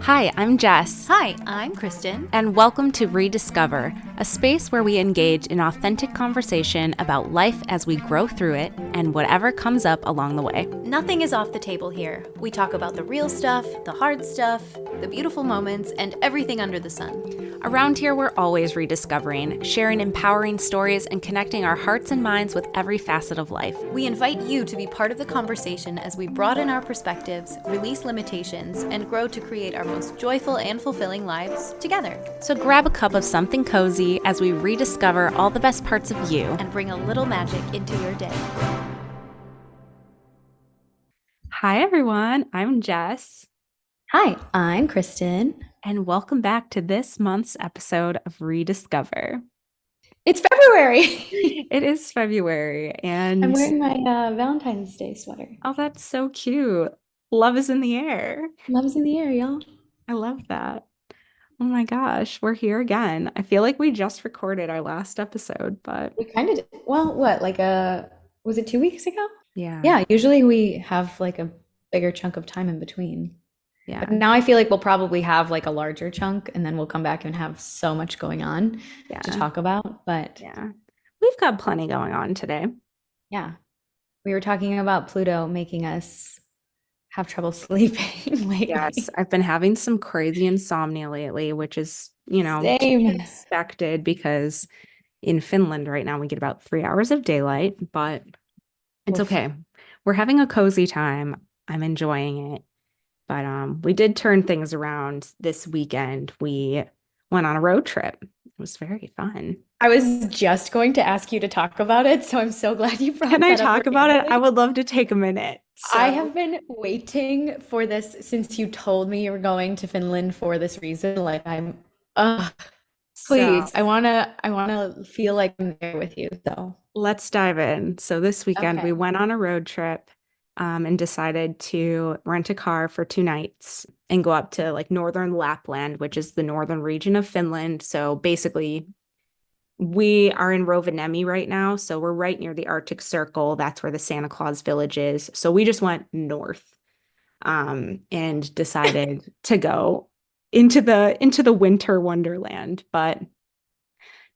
Hi, I'm Jess, Hi, I'm Kristen. and welcome to Rediscover, a space where we engage in authentic conversation about life as we grow through it and whatever comes up along the way. Nothing is off the table here. We talk about the real stuff, the hard stuff, the beautiful moments, and everything under the sun. Around here, we're always rediscovering, sharing empowering stories, and connecting our hearts and minds with every facet of life. We invite you to be part of the conversation as we broaden our perspectives, release limitations, and grow to create our most joyful and fulfilling lives together. So grab a cup of something cozy as we rediscover all the best parts of you and bring a little magic into your day. Hi, everyone. I'm Jess. Hi, I'm Kristen. And welcome back to this month's episode of Rediscover. It's February. It is February, and I'm wearing my Valentine's Day sweater. Oh, that's so cute. Love is in the air. Love is in the air, y'all. I love that. Oh my gosh, we're here again. I feel like we just recorded our last episode, but We kind of did. Well, what, was it 2 weeks ago? yeah. Yeah, usually we have like a bigger chunk of time in between. Yeah. But now I feel like we'll probably have like a larger chunk and then we'll come back and have so much going on to talk about. But yeah, we've got plenty going on today. Yeah. We were talking about Pluto making us have trouble sleeping lately. Yes, I've been having some crazy insomnia lately, which is, Same. expected because in Finland right now we get about 3 hours of daylight, but it's okay. We're having a cozy time. I'm enjoying it. But we did turn things around this weekend. We went on a road trip. It was very fun. I was just going to ask you to talk about it, so I'm so glad you brought Can I that up talk about it? randomly. I would love to take a minute. I have been waiting for this since you told me you were going to Finland for this reason. Like please, I wanna feel like I'm there with you. So let's dive in. So this weekend Okay. we went on a road trip and decided to rent a car for 2 nights and go up to like northern Lapland, which is the northern region of Finland. So basically, we are in Rovaniemi right now, so we're right near the Arctic Circle. That's where the Santa Claus Village is. So we just went north and decided to go into the winter wonderland. But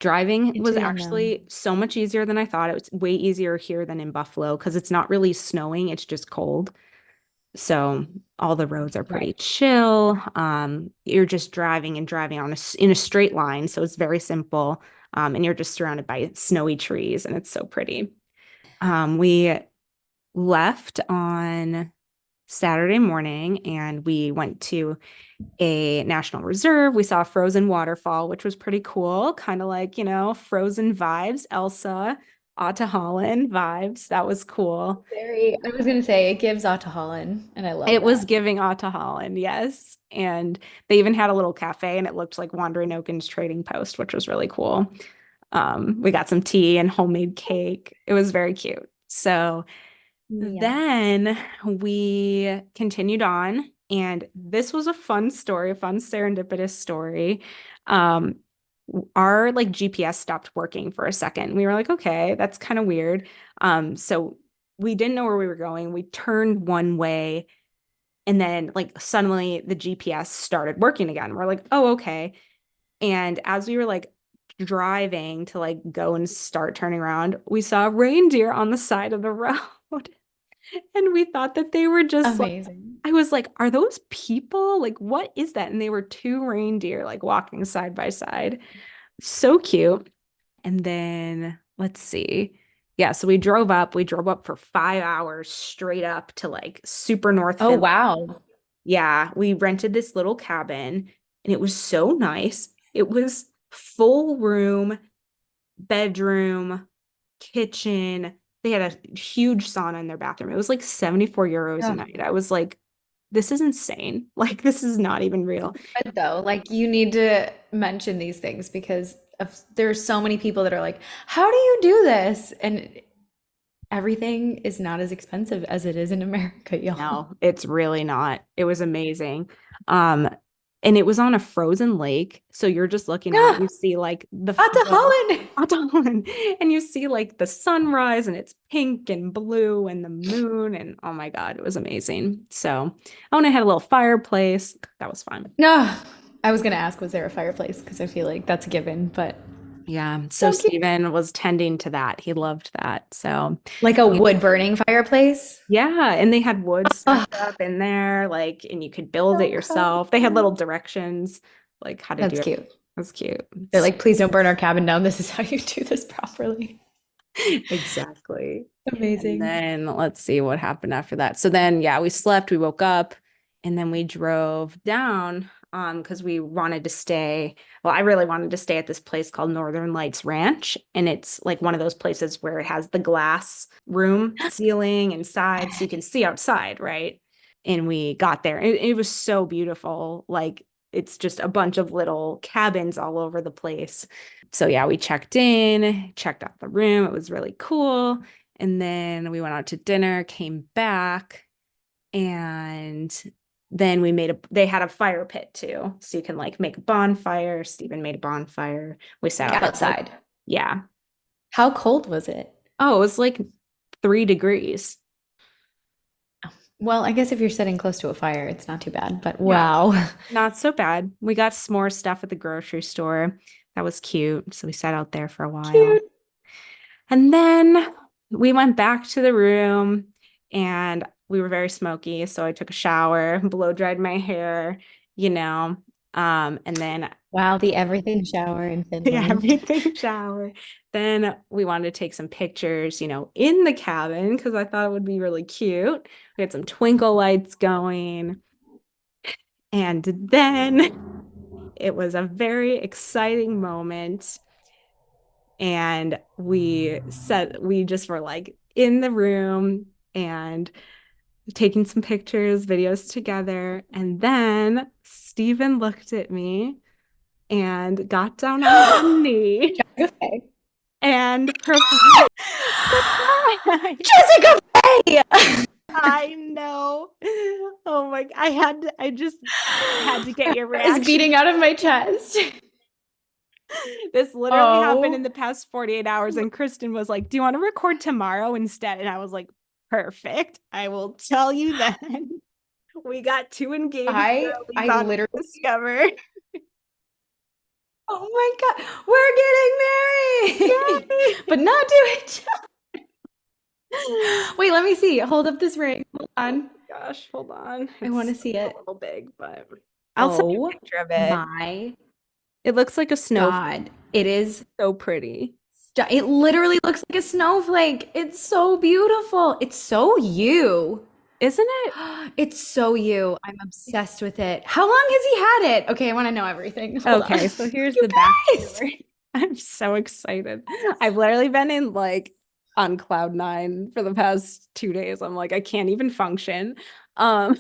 driving was actually so much easier than I thought. It was way easier here than in Buffalo because it's not really snowing, it's just cold. So all the roads are pretty chill. You're just driving and driving in a straight line, so it's very simple. And you're just surrounded by snowy trees, and it's so pretty. We left on Saturday morning, and we went to a national reserve. We saw a frozen waterfall, which was pretty cool, kind of like, frozen vibes, Elsa, Atta Holland vibes. That was cool. I was gonna say it gives Atta Holland, and I love It was that. giving Atta Holland, yes. And they even had a little cafe, and it looked like Wandering Oaken's Trading Post, which was really cool. We got some tea and homemade cake. It was very cute. So then we continued on, and this was a fun story, a fun serendipitous story. Our like GPS stopped working for a second. We were like, okay, that's kind of weird. So we didn't know where we were going. We turned one way, and then like suddenly the GPS started working again. We're like, oh, okay. And as we were like driving to like go and start turning around, we saw a reindeer on the side of the road. And we thought that they were just Amazing. I was like, are those people? Like, what is that? And they were 2 reindeer like walking side by side. So cute. And then let's see. Yeah, so we drove up. We drove up for 5 hours straight up to like super North Oh, Finland. wow. Yeah, we rented this little cabin and it was so nice. It was full room, bedroom, kitchen. They had a huge sauna in their bathroom. It was like 74 euros a night. I was like, this is insane. Like, this is not even real. Good though, like you need to mention these things because there's so many people that are like, how do you do this? And everything is not as expensive as it is in America, y'all. No, it's really not. It was amazing. Um, and it was on a frozen lake. So you're just looking out, you Ah, see like Ata the Holland. and you see like the sunrise and it's pink and blue and the moon and oh my God, it was amazing. So I went and had a little fireplace. That was fun. No, I was gonna ask, was there a fireplace? Because I feel like that's a given, but Yeah. So so cute. Steven was tending to that. He loved that. So Like a wood burning fireplace. yeah, and they had wood Oh, stacked up in there, like, and you could build it so yourself. They had little cozy. directions, like how to do That's it. It cute. was cute. They're like, please don't burn our cabin down. This is how you do this properly. Exactly. And Amazing. then let's see what happened after that. So then, yeah, we slept, we woke up, and then we drove down because we wanted to stay. Well, I really wanted to stay at this place called Northern Lights Ranch, and it's like one of those places where it has the glass room ceiling and sides so you can see outside, right? And we got there. It was so beautiful. Like it's just a bunch of little cabins all over the place. So yeah, we checked in, checked out the room. It was really cool. And then we went out to dinner, came back, and then they had a fire pit too. So you can like make a bonfire. Stephen made a bonfire. We sat Like out there for like, outside. yeah. How cold was it? Oh, it was like 3 degrees. Well, I guess if you're sitting close to a fire, it's not too bad, but Yeah, wow. not so bad. We got some more stuff at the grocery store. That was cute. So we sat out there for a while. Cute. And then we went back to the room and we were very smoky. So I took a shower, blow dried my hair, you know, and then Wow, the everything shower in yeah, Finland. everything shower. Then we wanted to take some pictures, in the cabin because I thought it would be really cute. We had some twinkle lights going. And then it was a very exciting moment. And we just were like in the room and taking some pictures, videos together. And then Stephen looked at me and got down on one knee Okay. and proposed. Surprise! Jessica Faye! I know. Oh my, I just had to get your Is reaction. beating out of my chest. This literally happened in Oh the past 48 hours, and Kristen was like, "Do you want to record tomorrow instead?" And I was like, "Perfect. I will tell you then." We got two engaged girlies I on literally, Discover. oh my God, we're getting married, Yay! but not to each other. Wait, let me see. Hold up this ring. Hold on. Gosh, hold on. I want It's to see a it. little big, but I'll send you a Oh picture of it. my It looks like a snowflake. God. It is, So pretty, it literally looks like a snowflake. It's so beautiful. It's so you. isn't it? It's so you. I'm obsessed with it. How long has he had it? Okay, I want to know everything. Hold on. Okay, so here's You the guys. backstory. I'm so excited. I've literally been in like on cloud nine for the past 2 days. I'm like, I can't even function. Um,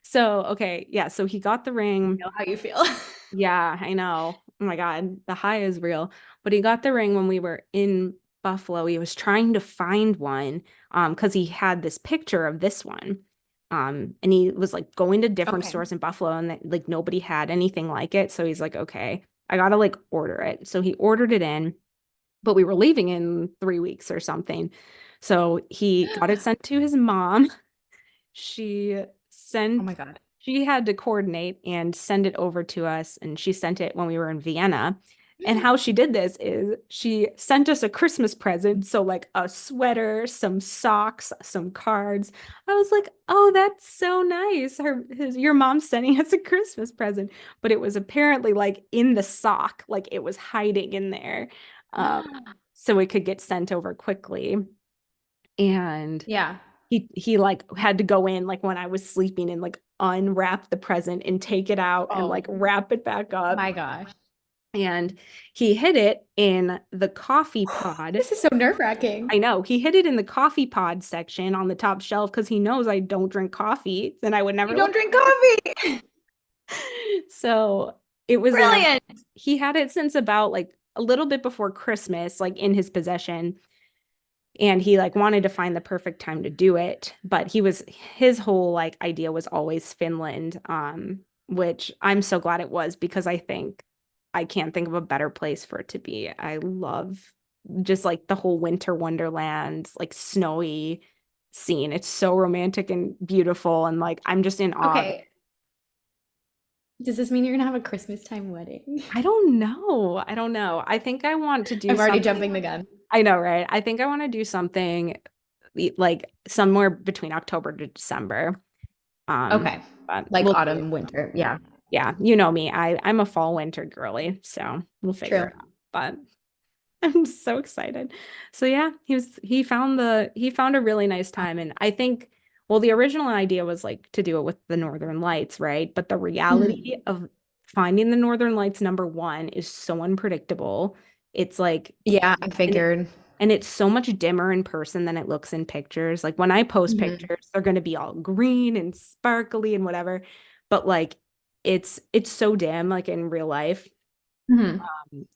so okay, yeah, so he got the I ring. know how you feel. Yeah, I know. Oh my God, the high is real. But he got the ring when we were in Buffalo. He was trying to find one because he had this picture of this one. And he was like going to different Okay. stores in Buffalo and like nobody had anything like it. So he's like, okay, I gotta like order it. So he ordered it in, but we were leaving in 3 weeks or something. So he got it sent to his mom. She Oh my sent, God. she had to coordinate and send it over to us, and she sent it when we were in Vienna. And how she did this is she sent us a Christmas present. So, like a sweater, some socks, some cards. I was like, oh, that's so nice. Your mom's sending us a Christmas present. But it was apparently like in the sock, like it was hiding in there. Um, so it could get sent over quickly. And Yeah. he like had to go in like when I was sleeping and like unwrap the present and take it out and Oh like wrap it back up. my gosh. And he hid it in the coffee pod. This is so nerve-wracking. I know he hid it in the coffee pod section on the top shelf because he knows I don't drink coffee. Then I would You never don't let drink him. coffee. So it was Brilliant. he had it since about like a little bit before Christmas, like in his possession. And he like wanted to find the perfect time to do it, but his whole like idea was always Finland. which I'm so glad it was because I can't think of a better place for it to be. I love just like the whole winter wonderland, like snowy scene. It's so romantic and beautiful, and like I'm just in awe. Okay. Does this mean you're gonna have a Christmas time wedding? I don't know. I don't know. I think I want to do I'm already something. jumping the gun. I know, right? I think I want to do something like somewhere between October to December. Um, Okay. but Like we'll see. autumn, winter. Yeah, Yeah, you know me. I'm a fall winter girly, so we'll figure true. it out. But I'm so excited. So yeah, he found a really nice time. And I think, well, the original idea was like to do it with the Northern Lights, right? But the reality Mhm. of finding the Northern Lights number one is so unpredictable. It's like Yeah, I and it, figured. and it's so much dimmer in person than it looks in pictures. Like when I post Mhm. pictures, they're gonna be all green and sparkly and whatever. But like it's so dim, like in real life. Mhm.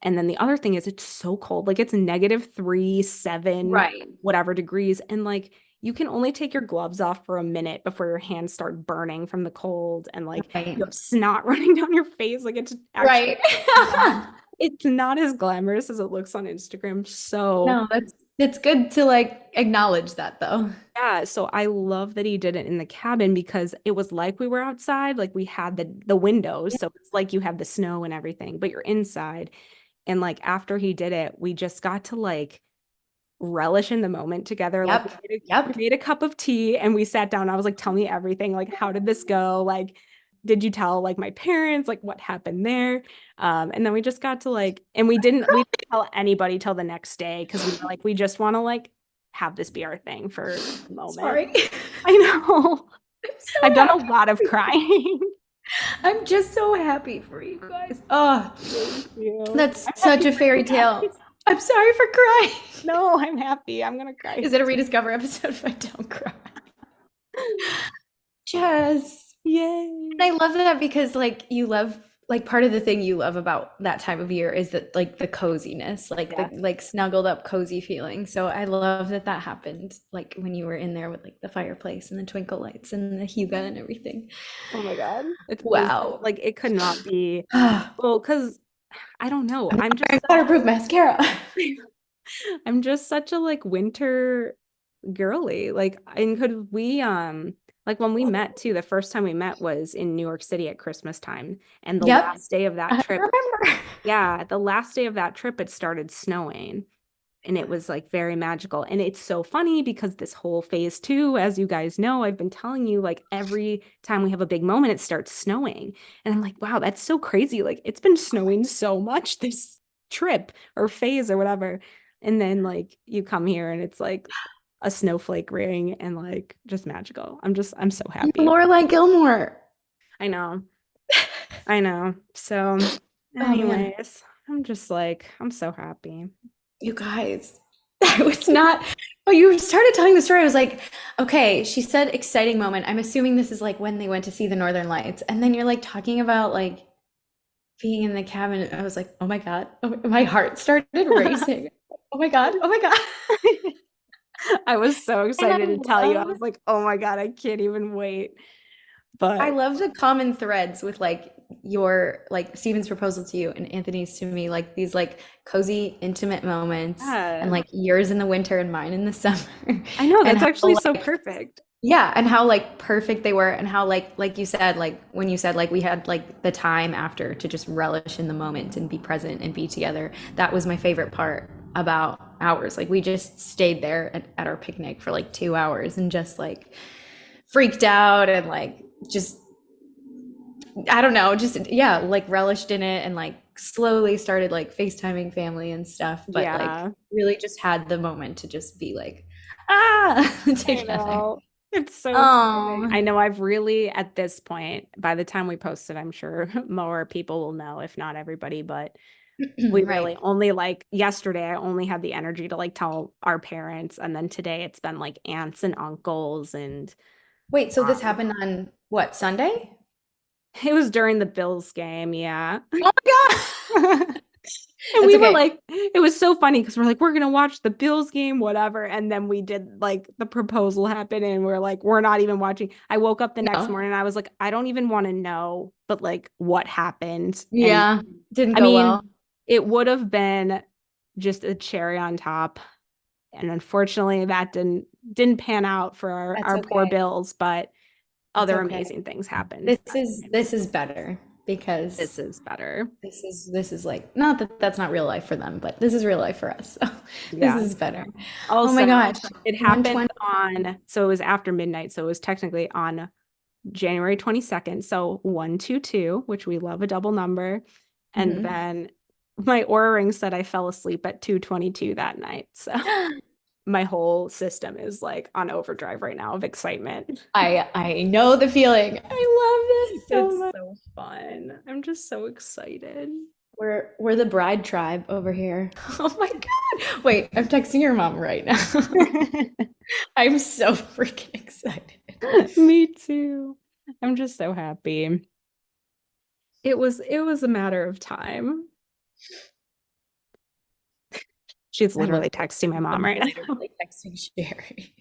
And then the other thing is it's so cold. Like it's -3, 7, Right. whatever degrees. And like you can only take your gloves off for a minute before your hands start burning from the cold and like you Right. have snot running down your face. Like it's actually Right. not, it's not as glamorous as it looks on Instagram. So No, that's it's good to like acknowledge that though. yeah, so I love that he did it in the cabin because it was like we were outside, like we had the windows, Yeah. so it's like you have the snow and everything, but you're inside. And like after he did it, we just got to like relish in the moment together. Like Yep. we Yep. made a cup of tea and we sat down. I was like, tell me everything. Like, how did this go? Like, did you tell like my parents like what happened there? And then we just got to like, and we didn't tell anybody till the next day because we were like, we just want to like have this be our thing for the moment. Sorry. I know. I'm so I've done a happy. lot of crying. I'm just so happy for you guys. Oh, Thank you. that's I'm such happy a for you fairy tale. guys. I'm sorry for crying. No, I'm happy. I'm gonna cry. Is it a rediscover episode if I don't cry? Jess. Yay. And I love that because like you love like part of the thing you love about that time of year is that like the coziness, like the Yeah. like snuggled up cozy feeling. So I love that that happened like when you were in there with like the fireplace and the twinkle lights and the Huga and everything. Oh my God. It was Wow. like it could not be I'm well, because I don't know. not wearing waterproof mascara. I'm just such a like winter girly. Like and could we like when we met too, the first time we met was in New York City at Christmas time. And the Yep, last day of that I trip, remember. yeah, the last day of that trip it started snowing. And it was like very magical. And it's so funny because this whole phase two, as you guys know, I've been telling you, like every time we have a big moment, it starts snowing. And I'm like, wow, that's so crazy. Like it's been snowing so much this trip or phase or whatever. And then like you come here and it's like a snowflake ring and like just magical. I'm so You're happy. Lorelai Gilmore. I know. I know. So, Oh man. anyways, I'm just like, I'm so happy. You guys, I was not. Oh, you started telling the story. I was like, okay, she said exciting moment. I'm assuming this is like when they went to see the Northern Lights. And then you're like talking about like being in the cabin. I was like, oh my God. Oh, my heart started racing. Oh my God. Oh my God. I was so And excited to tell you. I was like, oh my God, I can't even wait. I But love the common threads with like your like Stephen's proposal to you and Anthony's to me, like these like cozy, intimate moments, and yeah, like yours in the winter and mine in the summer. I know And that's how actually so like perfect. yeah, and how like perfect they were and how like you said, like when you said like we had like the time after to just relish in the moment and be present and be together. That was my favorite part about ours. Like we just stayed there at our picnic for like 2 hours and just like freaked out and like just I don't know, just yeah, like relished in it and like slowly started like FaceTiming family and stuff, but like Yeah, really just had the moment to just be like ah I together. know. It's so exciting. Oh, I know I've really, at this point, by the time we post it, I'm sure more people will know, if not everybody, but we really right. only like yesterday, I only had the energy to like tell our parents. And then today it's been like aunts and uncles and Wait, so this um happened on what, Sunday? it was during the Bills game, yeah. Oh my God. And That's we were okay. like, it was so funny because we're like, we're gonna watch the Bills game, whatever. And then we did like the proposal happen, and we're like, we're not even watching. I woke up the next No. morning and I was like, I don't even want to know, but like what happened. And Yeah. Didn't I go well. mean, it would have been just a cherry on top. And unfortunately, that didn't pan out for That's our poor okay. Bills, but It's other okay. amazing things happened. This is better This because is better. this is like not that that's not real life for them, but this is real life for us. So this Yeah. is better. Oh my Also, gosh. it happened 120. on, so it was after midnight. So it was technically on January 22nd. So 122, which we love a double number. And Mhm. then my Oura ring said I fell asleep at 2:22 that night. So my whole system is like on overdrive right now of excitement. I know the feeling. I love this so It's much. so fun. I'm just so excited. We're the bride tribe over here. Oh my God. Wait, I'm texting your mom right now. I'm so freaking excited. Me too. I'm just so happy. It was a matter of time. She's I'm literally texting my mom right now. literally texting Sherry.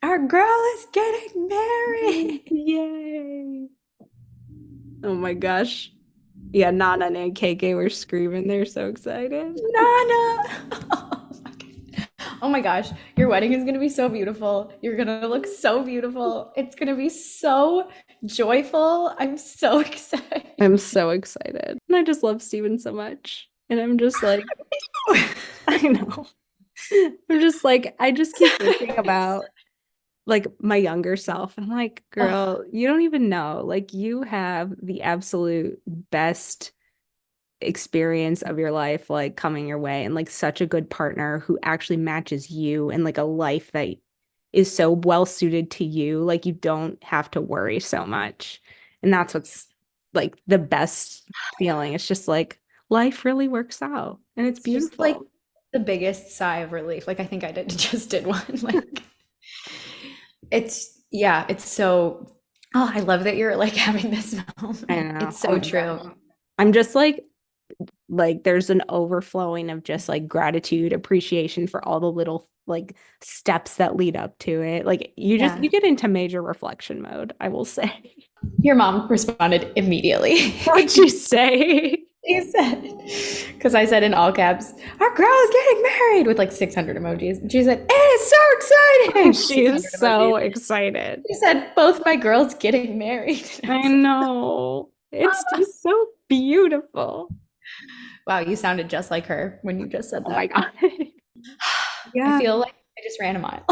Our girl is getting married. Yay. Oh my gosh. Yeah, Nana and KK were screaming. They're so excited. Nana. Oh my gosh, your wedding is gonna be so beautiful. You're gonna look so beautiful. It's gonna be so joyful. I'm so excited. I'm so excited. And I just love Steven so much. And I'm just like, I know. I'm just like, I just keep thinking about like my younger self. I'm like, Oh, girl, you don't even know. Like, you have the absolute best experience of your life, like coming your way, and like such a good partner who actually matches you and like a life that is so well suited to you. Like, you don't have to worry so much. And that's what's like the best feeling. It's just like life really works out and it's it's just like beautiful. the biggest sigh of relief. Like I think I did just did one. Like it's yeah, it's so oh, I love that you're like having this I moment. know. It's Oh so my God. true. I'm just like there's an overflowing of just like gratitude, appreciation for all the little like steps that lead up to it. Like Yeah. you get into major reflection mode, I will say. Your mom responded immediately. What'd you say? She said, because I said in all caps, our girl is getting married with like 600 emojis. And she said, it is so exciting. She is 600 emojis. so excited. She said, both my girls getting married. And I I was like, know. It's Mama. just so beautiful. Wow, you sounded just like her when you just said Oh my that. God. I Yeah. feel like I just ran a mile.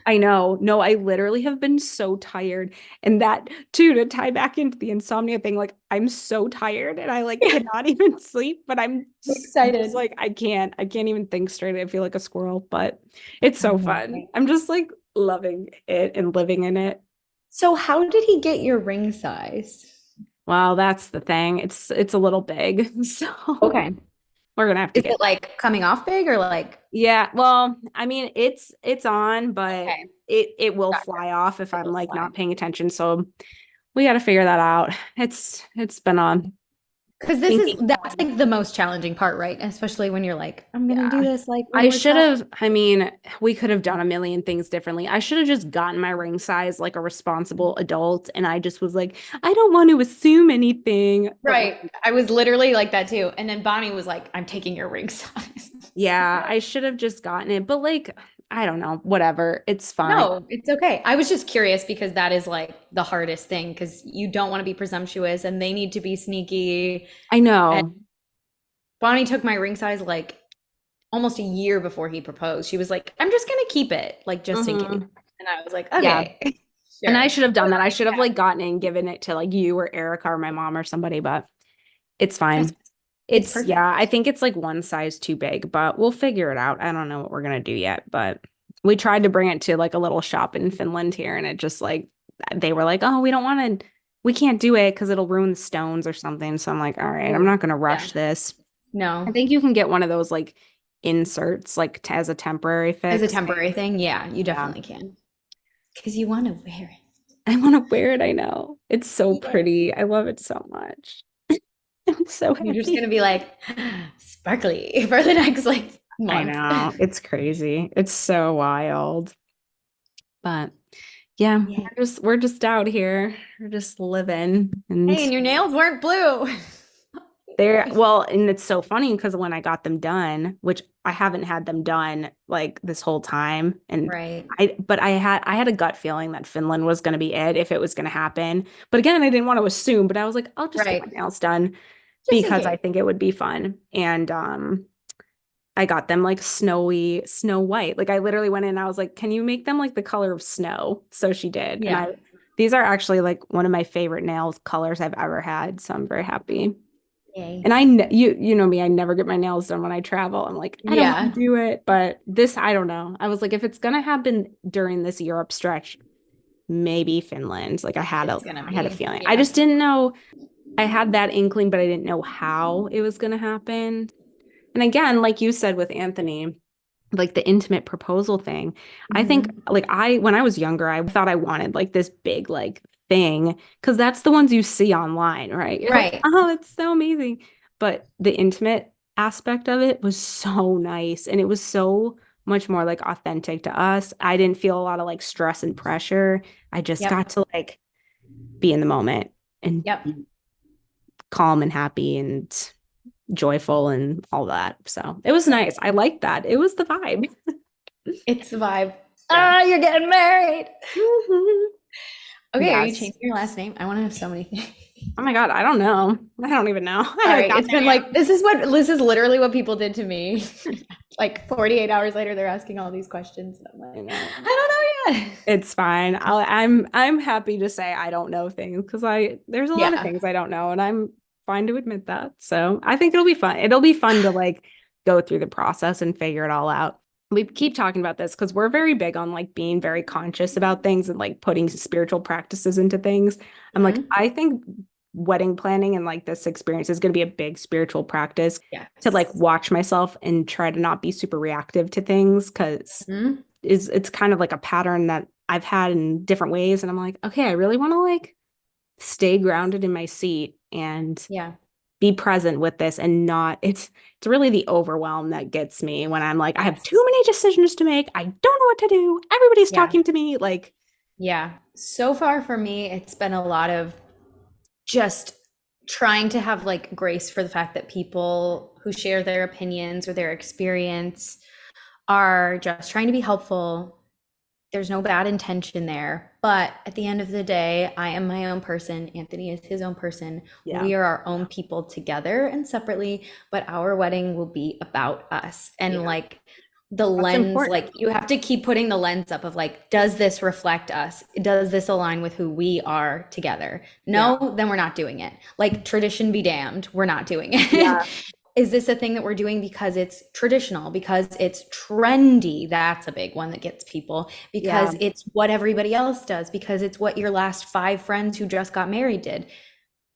I know. No, I literally have been so tired. And that too, to tie back into the insomnia thing, like I'm so tired and I like Yeah, cannot even sleep, but I'm just excited. like I can't even think straight. I feel like a squirrel, but it's I so know, fun. right? I'm just like loving it and living in it. So, how did he get your ring size? Well, that's the thing. It's a little big. So Okay. we're gonna have to Is get it like coming off big or like, yeah, well, I mean it's on, but okay, it will gotcha. fly off if I'm It'll like slide. not paying attention. So we got to figure that out. It's been on Because this is thinking. that's like the most challenging part, right? Especially when you're like, I'm gonna do Yeah. this like when I we're should traveling. have, I mean, we could have done a million things differently. I should have just gotten my ring size like a responsible adult. And I just was like, I don't want to assume anything. But like, Right. I was literally like that too. And then Bonnie was like, I'm taking your ring size. yeah, I should have just gotten it. But like, I don't know, whatever. It's fine. No, it's okay. I was just curious because that is like the hardest thing because you don't want to be presumptuous and they need to be sneaky. I And know. Bonnie took my ring size like almost a year before he proposed. She was like, I'm just gonna keep it, like just in case. Hmm. And I was like, Yeah. okay, And I sure. should have done that. I should have like gotten it and given it to like you or Erica or my mom or somebody, but it's That's fine. it's It's, perfect. yeah, I think it's like one size too big, but we'll figure it out. I don't know what we're gonna do yet, but we tried to bring it to like a little shop in Finland here, and it just like they were like, oh, we can't do it because it'll ruin the stones or something. So I'm like, all right, I'm Ooh, not gonna yeah. rush this. I No. think you can get one of those like inserts like as a temporary As a fix. temporary thing, yeah, you Yeah. definitely can. Because you want to wear I want to wear it, I know. It's so it. Yeah. pretty. I love it so much. I'm so You're just gonna happy. be like sparkly for the next like I month. know. It's crazy. It's so wild. But yeah, Yeah. we're just out here. We're just living Hey, and and your nails weren't blue. they're well, and it's so funny because when I got them done, which I haven't had them done like this whole time, and Right. I had a gut feeling that Finland was going to be it if it was going to happen. But again, I didn't want to assume, but I was like, I'll just get my Right. nails done Just in because I case. think it would be fun. And I got them like snowy, snow white. Like I literally went in and I was like, can you make them like the color of snow? So she did. And Yeah. these are actually like one of my favorite nails colors I've ever had. So I'm very happy. Yay. And you know me, I never get my nails done when I travel. I'm like, I don't want to Yeah. do it, but this, I don't know. I was like, if it's gonna happen during this Europe stretch, maybe Finland. Like It's gonna I had a be. feeling. I Yeah. just didn't know. I had that inkling, but I didn't know how it was gonna happen. And again, like you said with Anthony, like the intimate proposal thing. I think Hmm. like when I was younger, I thought I wanted like this big like thing because that's the ones you see online, right? You're like, Right. oh, it's so amazing. But the intimate aspect of it was so nice and it was so much more like authentic to us. I didn't feel a lot of like stress and pressure. I just got Yep. to like be in the moment and Yep. be calm and happy and joyful and all that. So it was nice. I liked that. It was the vibe. It's the vibe. Yeah. Ah, you're getting married. Mhm. Okay, are you Yes. changing your last name? I want to have so many things. Oh my God, I don't know. I don't even know. I haven't Sorry, gotten it's there been yet. like this is literally what people did to me. Like 48 hours later, they're asking all these questions. And I'm I like, know. I don't know yet. It's fine. I'm happy to say I don't know things because I there's a lot of Yeah. things I don't know and I'm fine to admit that. So I think it'll be fun. It'll be fun to like go through the process and figure it all out. We keep talking about this because we're very big on like being very conscious about things and like putting spiritual practices into things. I'm like, Mhm. I think wedding planning and like this experience is going to be a big spiritual practice to like Yes. watch myself and try to not be super reactive to things because Mhm. it's kind of like a pattern that I've had in different ways. And I'm like, okay, I really want to like stay grounded in my seat and Yeah. be present with this and not it's really the overwhelm that gets me when I'm like, I have too Yes. many decisions to make. I don't know what to do. Everybody's Yeah. talking to me. Like, Yeah. So far for me, it's been a lot of just trying to have like grace for the fact that people who share their opinions or their experience are just trying to be helpful. There's no bad intention there. But at the end of the day, I am my own person. Anthony is his own person. yeah, We are our own people together and separately, but our wedding will be about us. And yeah, like the that's lens, important. like you have to keep putting the lens up of like, does this reflect us? Does this align with who we are together? Yeah, No, then we're not doing it. Like tradition be damned, we're not doing it. yeah, Is this a thing that we're doing because it's traditional, because it's trendy? That's a big one that gets people, yeah, because it's what everybody else does, because it's what your last five friends who just got married did.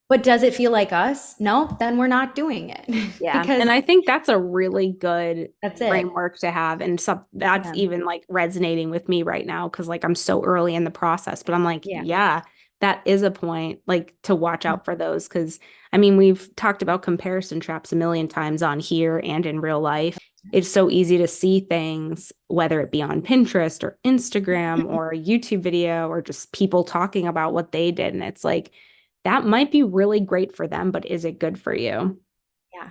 But does it feel like us? No, then we're not doing it yeah. because And I think that's a really good that's it. framework to have. And so that's Yeah. even like resonating with me right now because like I'm so early in the process. But I'm like, Yeah. yeah, that is a point like to watch out for those. Because I mean, we've talked about comparison traps a million times on here and in real life. It's so easy to see things, whether it be on Pinterest or Instagram or a YouTube video or just people talking about what they did. And it's like, that might be really great for them, but is it good for you? Yeah.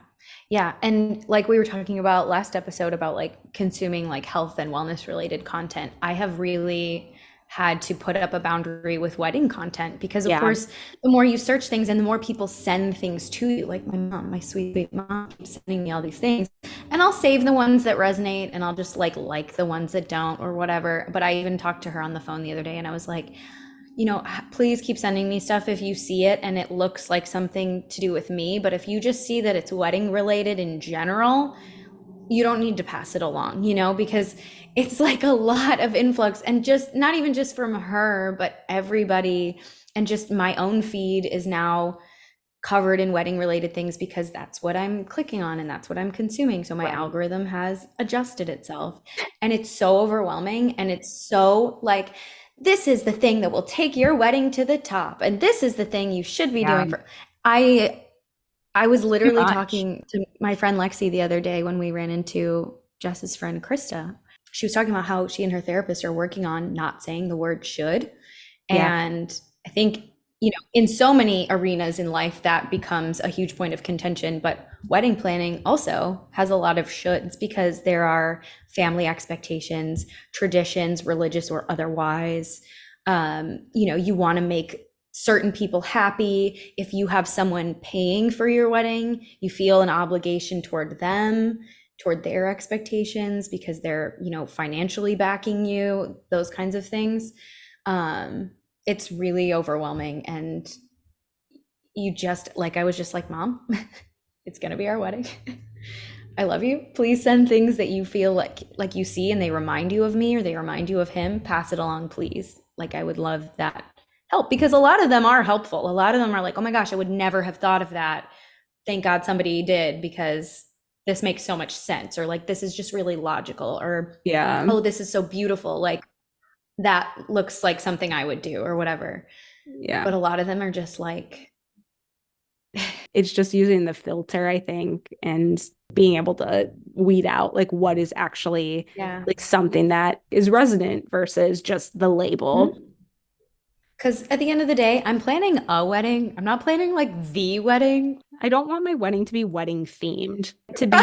Yeah. And like we were talking about last episode about like consuming like health and wellness related content, I have really had to put up a boundary with wedding content because, of Yeah. course, the more you search things and the more people send things to you, like my mom, my sweet, sweet mom keeps sending me all these things. And I'll save the ones that resonate and I'll just like the ones that don't or whatever. But I even talked to her on the phone the other day and I was like, please keep sending me stuff if you see it and it looks like something to do with me. But if you just see that it's wedding related in general, you don't need to pass it along, because it's like a lot of influx and just not even just from her, but everybody. And just my own feed is now covered in wedding related things because that's what I'm clicking on and that's what I'm consuming. So my Right. algorithm has adjusted itself. And it's so overwhelming and it's so like, this is the thing that will take your wedding to the top. And this is the thing you should be Yeah. doing for. I I was Too literally much. talking to my friend Lexi the other day when we ran into Jess's friend Krista. She was talking about how she and her therapist are working on not saying the word should. Yeah. And I think, in so many arenas in life, that becomes a huge point of contention. But wedding planning also has a lot of shoulds because there are family expectations, traditions, religious or otherwise. You want to make certain people happy. If you have someone paying for your wedding, you feel an obligation toward them, toward their expectations because they're, financially backing you, those kinds of things. It's really overwhelming. And I was just like, Mom, it's going to be our wedding. I love you. Please send things that you feel like you see and they remind you of me or they remind you of him. Pass it along, please. Like I would love that help because a lot of them are helpful. A lot of them are like, oh my gosh, I would never have thought of that. Thank God somebody did because this makes so much sense. Or like this is just really logical. Or Yeah. oh, this is so beautiful. Like that looks like something I would do or whatever. Yeah. But a lot of them are just like, It's just using the filter, I think, and being able to weed out like what is actually yeah. like something that is resonant versus just the label. Because at the end of the day, I'm planning a wedding. I'm not planning like the wedding. I don't want my wedding to be wedding themed, to be,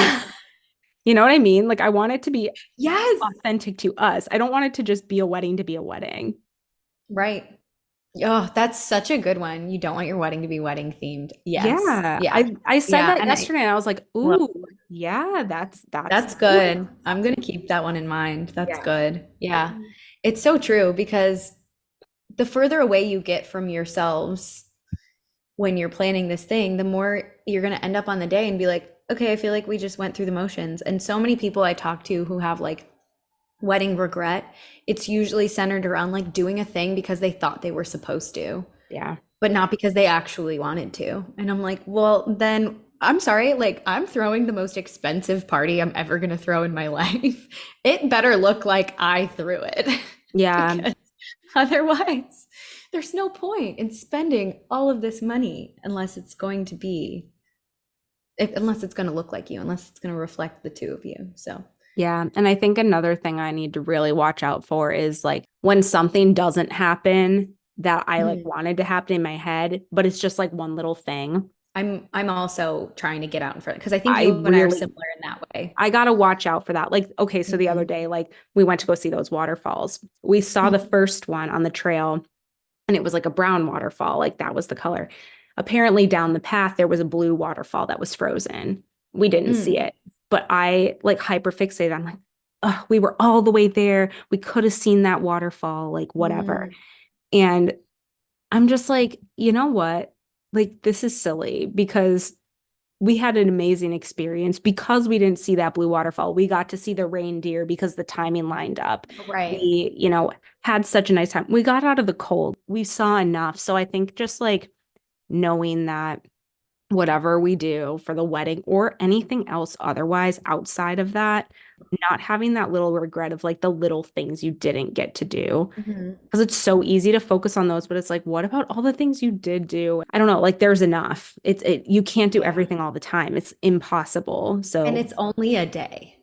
you know what I mean? Like I want it to be Yes. authentic to us. I don't want it to just be a wedding to be a wedding. Right. Oh, that's such a good one. You don't want your wedding to be wedding themed. Yes. Yeah, Yeah. I said Yeah. that And I yesterday and I was like, love "Ooh, yeah, that's that's good. I'm going to keep that one in mind. That's yeah. good. Yeah. It's so true because the further away you get from yourselves when you're planning this thing, the more you're going to end up on the day and be like, okay, I feel like we just went through the motions. And so many people I talk to who have like wedding regret, it's usually centered around like doing a thing because they thought they were supposed to, Yeah. but not because they actually wanted to. And I'm like, well, then I'm sorry, like I'm throwing the most expensive party I'm ever going to throw in my life. It better look like I threw it Yeah. because otherwise, there's no point in spending all of this money unless it's going to be, unless it's going to look like you, unless it's going to reflect the two of you. So, Yeah. And I think another thing I need to really watch out for is like when something doesn't happen that I like mhm. wanted to happen in my head, but it's just like one little thing. I'm also trying to get out in front because I think I you and I are really similar in that way. I gotta watch out for that. Like, okay, so the other Mhm. day, like we went to go see those waterfalls. We saw the Mhm. first one on the trail and it was like a brown waterfall, like that was the color. Apparently, down the path, there was a blue waterfall that was frozen. We didn't see Mm. it, but I like hyperfixated. I'm like, oh, we were all the way there. We could have seen that waterfall, like whatever. Mm. And I'm just like, you know what? Like, this is silly because we had an amazing experience because we didn't see that blue waterfall. We got to see the reindeer because the timing lined up. Right. We, had such a nice time. We got out of the cold. We saw enough. So I think just like knowing that whatever we do for the wedding or anything else otherwise outside of that, not having that little regret of like the little things you didn't get to do. Mhm. Because it's so easy to focus on those, but it's like, what about all the things you did do? I don't know, like there's enough. You can't do Yeah. everything all the time. It's impossible. And So it's only a day.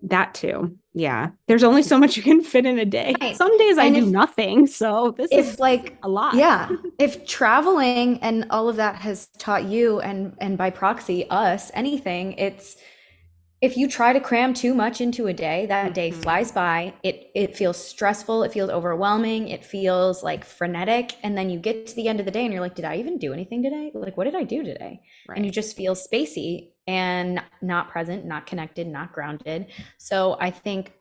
that too. Yeah. There's only so much you can fit in a day. Right. Some days I And do nothing. So this is if like, a lot. yeah, if traveling and all of that has taught you and by proxy us anything, it's if you try to cram too much into a day, that day Mhm. flies by. It feels stressful, it feels overwhelming, it feels like frenetic, and then you get to the end of the day and you're like, did I even do anything today? Like, what did I do today? And you Right. just feel spacey and not present, not connected, not grounded. So I think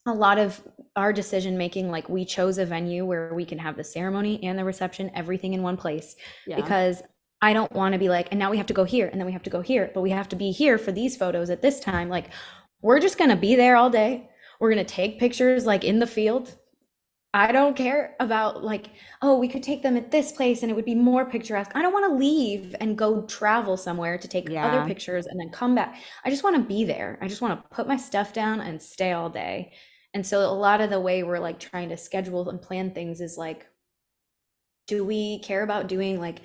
a lot of our decision making, like we chose a venue where we can have the ceremony and the reception, everything in one place, Yeah. because I don't want to be like, and now we have to go here and then we have to go here, but we have to be here for these photos at this time. Like, we're just going to be there all day. We're going to take pictures like in the field. I don't care about like, oh, we could take them at this place and it would be more picturesque. I don't want to leave and go travel somewhere to take other Yeah. pictures and then come back. I just want to be there. I just want to put my stuff down and stay all day. And so a lot of the way we're like trying to schedule and plan things is like, do we care about doing like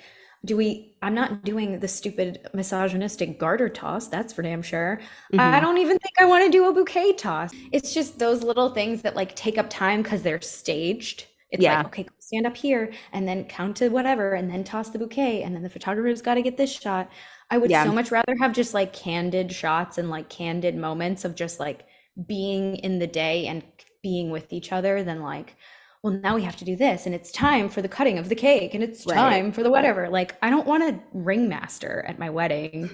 I'm not doing the stupid misogynistic garter toss, that's for damn sure. I Hmm. don't even think I want to do a bouquet toss. It's just those little things that like take up time because they're staged. It's like, Yeah. okay, stand up here and then count to whatever and then toss the bouquet and then the photographer's got to get this shot. I would Yeah. so much rather have just like candid shots and like candid moments of just like being in the day and being with each other than like, well, now we have to do this, and it's time for the cutting of the cake, and it's Right. time for the whatever. Like, I don't want a ringmaster at my wedding,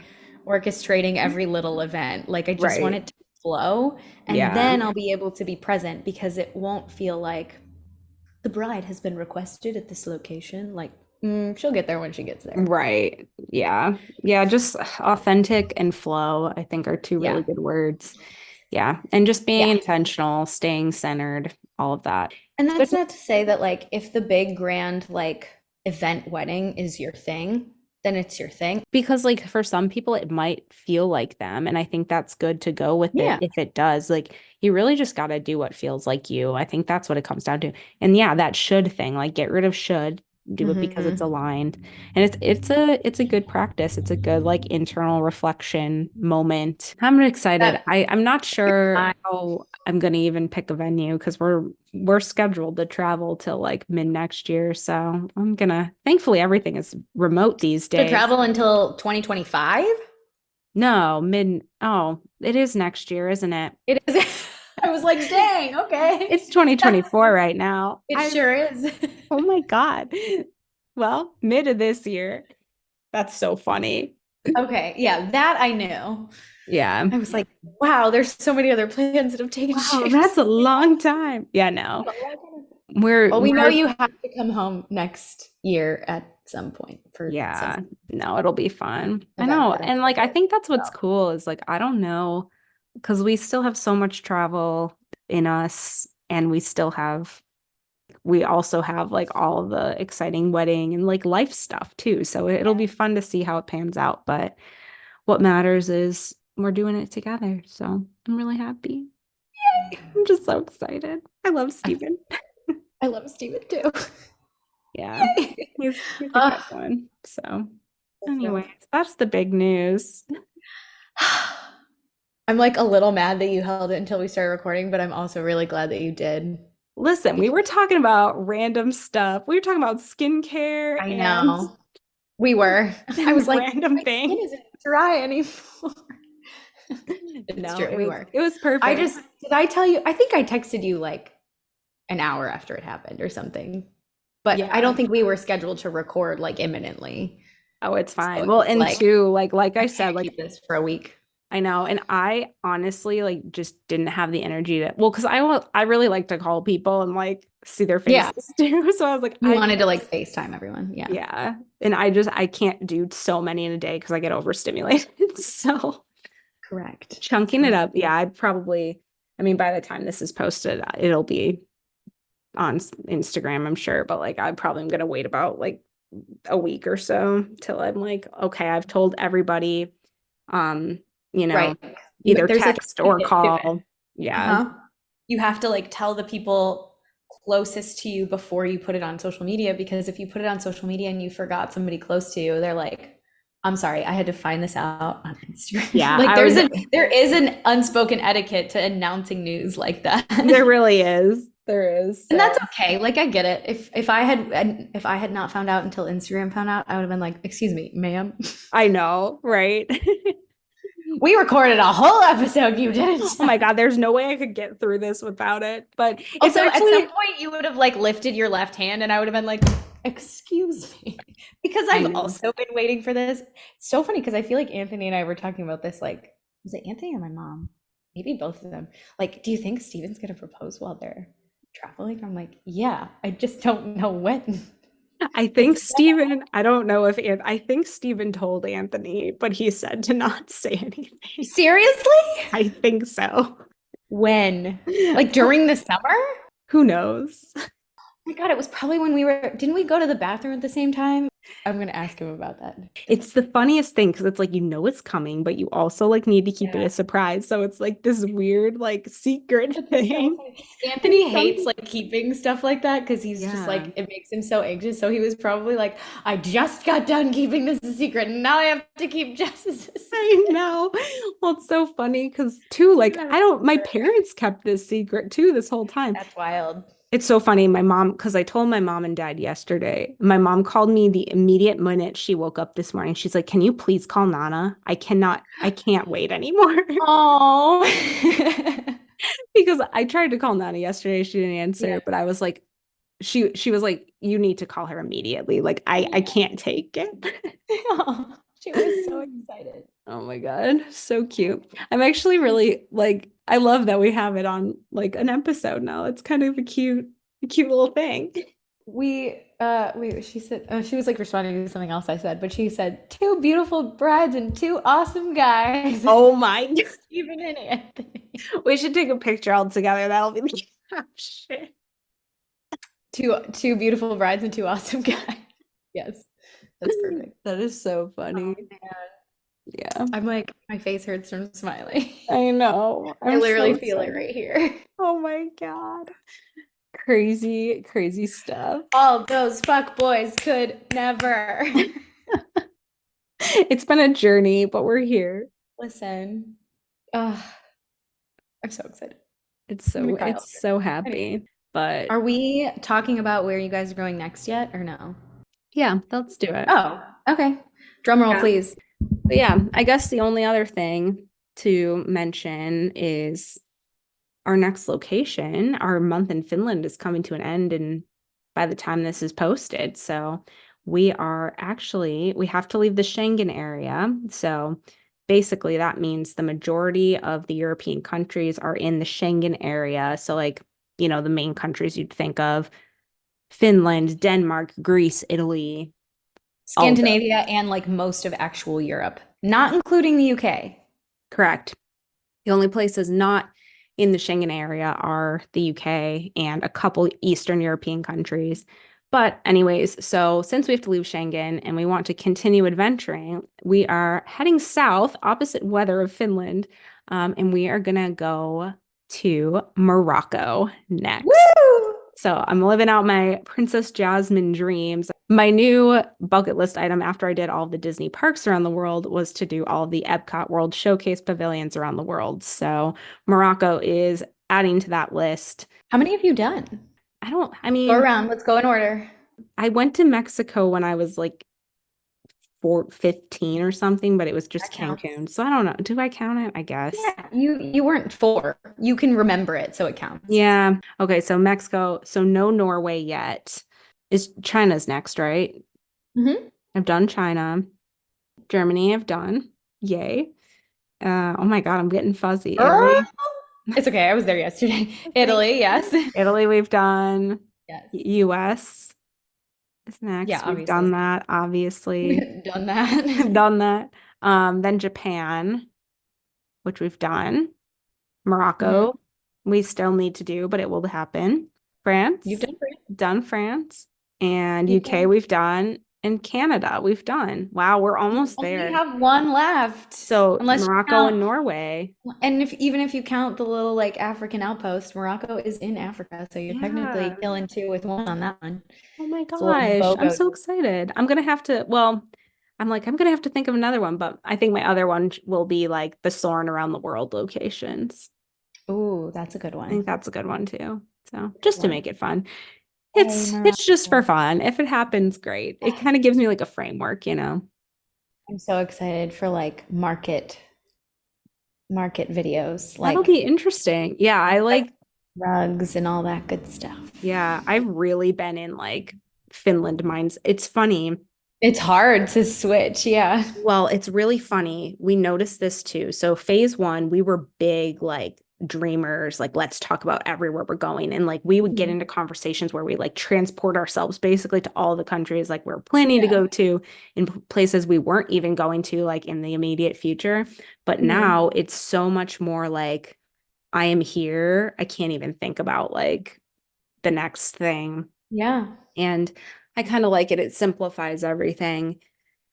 orchestrating every little event. Like, I just want Right. it to flow, and Yeah. then I'll be able to be present because it won't feel like the bride has been requested at this location. Like, she'll get there when she gets there. Right. Yeah. Yeah. Just authentic and flow, I think are two really Yeah. good words. Yeah. And just being Yeah. intentional, staying centered, all of that. And So that's not to say that, like, if the big grand, like, event wedding is your thing, then it's your thing. because like for some people it might feel like them, and I think that's good to go with it Yeah. if it does. Like you really just got to do what feels like you. I think that's what it comes down to. And yeah, that should thing, like get rid of should, do it because it's Hmm. aligned. And it's a good practice. It's a good like internal reflection moment. I'm excited. That I'm not sure I how I'm gonna even pick a venue because we're scheduled to travel till like mid next year. So I'm gonna, thankfully everything is remote these to days. travel until 2025? No, oh, it is next year, isn't it? It is. I was like, dang, okay. It's 2024 right now. It sure is. Oh my God. Well, mid of this year. That's so funny. Okay, yeah, that I knew. Yeah. I was like, wow, there's so many other plans that have taken Wow, shape. that's a long time. Yeah, no. We're Well, we know we're you have to come home next year at some point for some yeah, no, it'll be fun. I event know. that I'm And like I think that's what's about. cool is like I don't know because we still have so much travel in us and we also have like all of the exciting wedding and like life stuff too. So it'll be fun to see how it pans out. But what matters is we're doing it together. So I'm really happy. I'm just so excited. I love Steven. I love Steven too. Yeah, Yay. he's a good Uh, one. So, so anyways, that's the big news. I'm like a little mad that you held it until we started recording, but I'm also really glad that you did. Listen, we Because were talking about random stuff. We were talking about skincare I and know we were. I was and like, random my skin things. isn't dry anymore. It's No, true. We were. it was I perfect. just, did I tell you? I think I texted you like an hour after it happened or something, but I Yeah. don't think we were scheduled to record like imminently. Oh, it's So fine. it Well, was and like, two, like I I said, can't like keep this for a week. I know, and I honestly like just didn't have the energy to, well, because I really like to call people and like see their Yeah. faces too. So I was like, You wanted to like FaceTime everyone. Yeah. yeah. And I can't do so many in a day because I get overstimulated. So Correct. chunking it Correct. up, yeah, I mean, by the time this is posted, it'll be on Instagram, I'm sure, but like I probably am gonna wait about like a week or so till I'm like, okay, I've told everybody, um, you know, Right. either There's like text a or minute to it. call. Yeah. Uh-huh. You have to like tell the people closest to you before you put it on social media because if you put it on social media and you forgot somebody close to you, they're like, I'm sorry, I had to find this out on Instagram. Yeah, Like I was there is an unspoken etiquette to announcing news like that. there really is. There is. And that's So okay. Like I get it. If I had not found out until Instagram found out, I would have been like, "Excuse me, ma'am. I know, right? We recorded a whole episode you didn't Oh my know." God, there's no way I could get through this without it. But it's Also, at some actually, point you would have like lifted your left hand and I would have been like, "Excuse me." Because I I've know. also been waiting for this. It's so funny because I feel like Anthony and I were talking about this like, was it Anthony or my mom? Maybe both of them. Like, do you think Steven's gonna propose while they're traveling? I'm like, yeah, I just don't know when. I It's think Steven, I don't know if I think Steven told Anthony, but he said to not say anything. seriously? I think so. When? Like during the summer? Oh Who knows? my God, it was probably when we were, didn't we go to the bathroom at the same time? I'm gonna ask him about that. It's the funniest thing because it's like you know it's coming, but you also like need to keep it Yeah. a surprise. So it's like this weird like secret That's so thing. funny. And Anthony hates like keeping stuff like that because he's just yeah, like it makes him so anxious. So he was probably like, I just got done keeping this a secret, and now I have to keep Jess's a I secret. know. Well, it's so funny because too, You like can have I it don't, my forever. parents kept this secret too this whole time. That's wild. It's so funny. My mom, because I told my mom and dad yesterday, my mom called me the immediate minute she woke up this morning. She's like, "Can you please call Nana? I can't wait anymore." Oh. Because I tried to call Nana yesterday, she didn't Yeah. answer, but I was like, she was like, "You need to call her immediately. Like, I Yeah. can't take it." She was so excited. Oh my God, so cute. I'm actually really like, I love that we have it on like an episode now. It's kind of a cute little thing. Wait, she said she was like responding to something else I said, but she said two beautiful brides and two awesome guys. Oh my God. Stephen and Anthony. We should take a picture all together. That'll be the caption. Two beautiful brides and two awesome guys. Yes, that's perfect. That is so Oh funny. man. Yeah, I'm like, my face hurts from smiling. I know. I I'm so literally feel it excited. right here. Oh my God. Crazy, crazy stuff. All those fuck boys could never. It's been a journey, but we're here. Listen, uh, I'm so excited. I'm gonna cry all It's over. so Anyway, happy. But are we talking about where you guys are going next yet, or no? yeah, let's do it. Oh, okay. Drum roll, Yeah. please. But yeah, I guess the only other thing to mention is our next location. Our month in Finland is coming to an end, and by the time this is posted, so we have to leave the Schengen area. So basically, that means the majority of the European countries are in the Schengen area. So, like, the main countries you'd think of: Finland, Denmark, Greece, Italy, all of those. Scandinavia and like most of actual Europe, not including the UK. Correct. The only places not in the Schengen area are the UK and a couple Eastern European countries. But, anyways, so since we have to leave Schengen and we want to continue adventuring, we are heading south, opposite weather of Finland, and we are going to go to Morocco next. Woo! So I'm living out my Princess Jasmine dreams. My new bucket list item after I did all of the Disney parks around the world was to do all of the Epcot World Showcase pavilions around the world. So Morocco is adding to that list. How many have you done? I Go mean, around. Let's go in order. I went to Mexico when I was like 15 or something, but it was just That counts. Cancun. So I don't know. Do I count it? I guess. Yeah, you weren't four. You can remember it, so it counts. Yeah. Okay. So Mexico. So no Norway yet. Is China's next, right? Hmm. I've done China. Germany, I've done. Yay. Oh my God, I'm getting fuzzy. Girl, Italy. it's okay. I was there yesterday. Thank Italy, you. yes. Italy, we've done. Yes. US is Yeah, next. We've done obviously. that, obviously. Done I've that. done that. Then Japan, which we've done. Hmm. Morocco, we still need to do, but it will happen. You've France, done great. done France. And UK, UK. we've done. And Canada, we've done. Wow, we're You almost only there. have one left. So Unless you Morocco and count, Norway. and if even if you count the little like African outpost, Morocco is in Africa, so you're technically Yeah. killing two with one on that one. Oh my It's a little gosh. I'm BOGO. so excited. I'm gonna have to, well, I'm gonna have to think of another one, but I think my other one will be like the Soarin' around the world locations. Ooh, that's a good I think one. that's a good one too. So Good just to one. make it fun. Hey, It's just for Morocco. fun. If it happens, great. It kind of gives me like a framework. I'm so excited for like market videos, That'll be interesting. Yeah, like rugs and all that good stuff. yeah, I've really been in like Finland minds. It's funny. It's hard to switch, yeah. Well, it's really funny. We noticed this too. So phase one, we were big like dreamers, like let's talk about everywhere we're going. And like we would get Mhm. into conversations where we like transport ourselves basically to all the countries like we're planning to Yeah. go to in places we weren't even going to like in the immediate future. But Mhm. now it's so much more like I am here. I can't even think about like the next thing. Yeah. And I kind of like it. It simplifies everything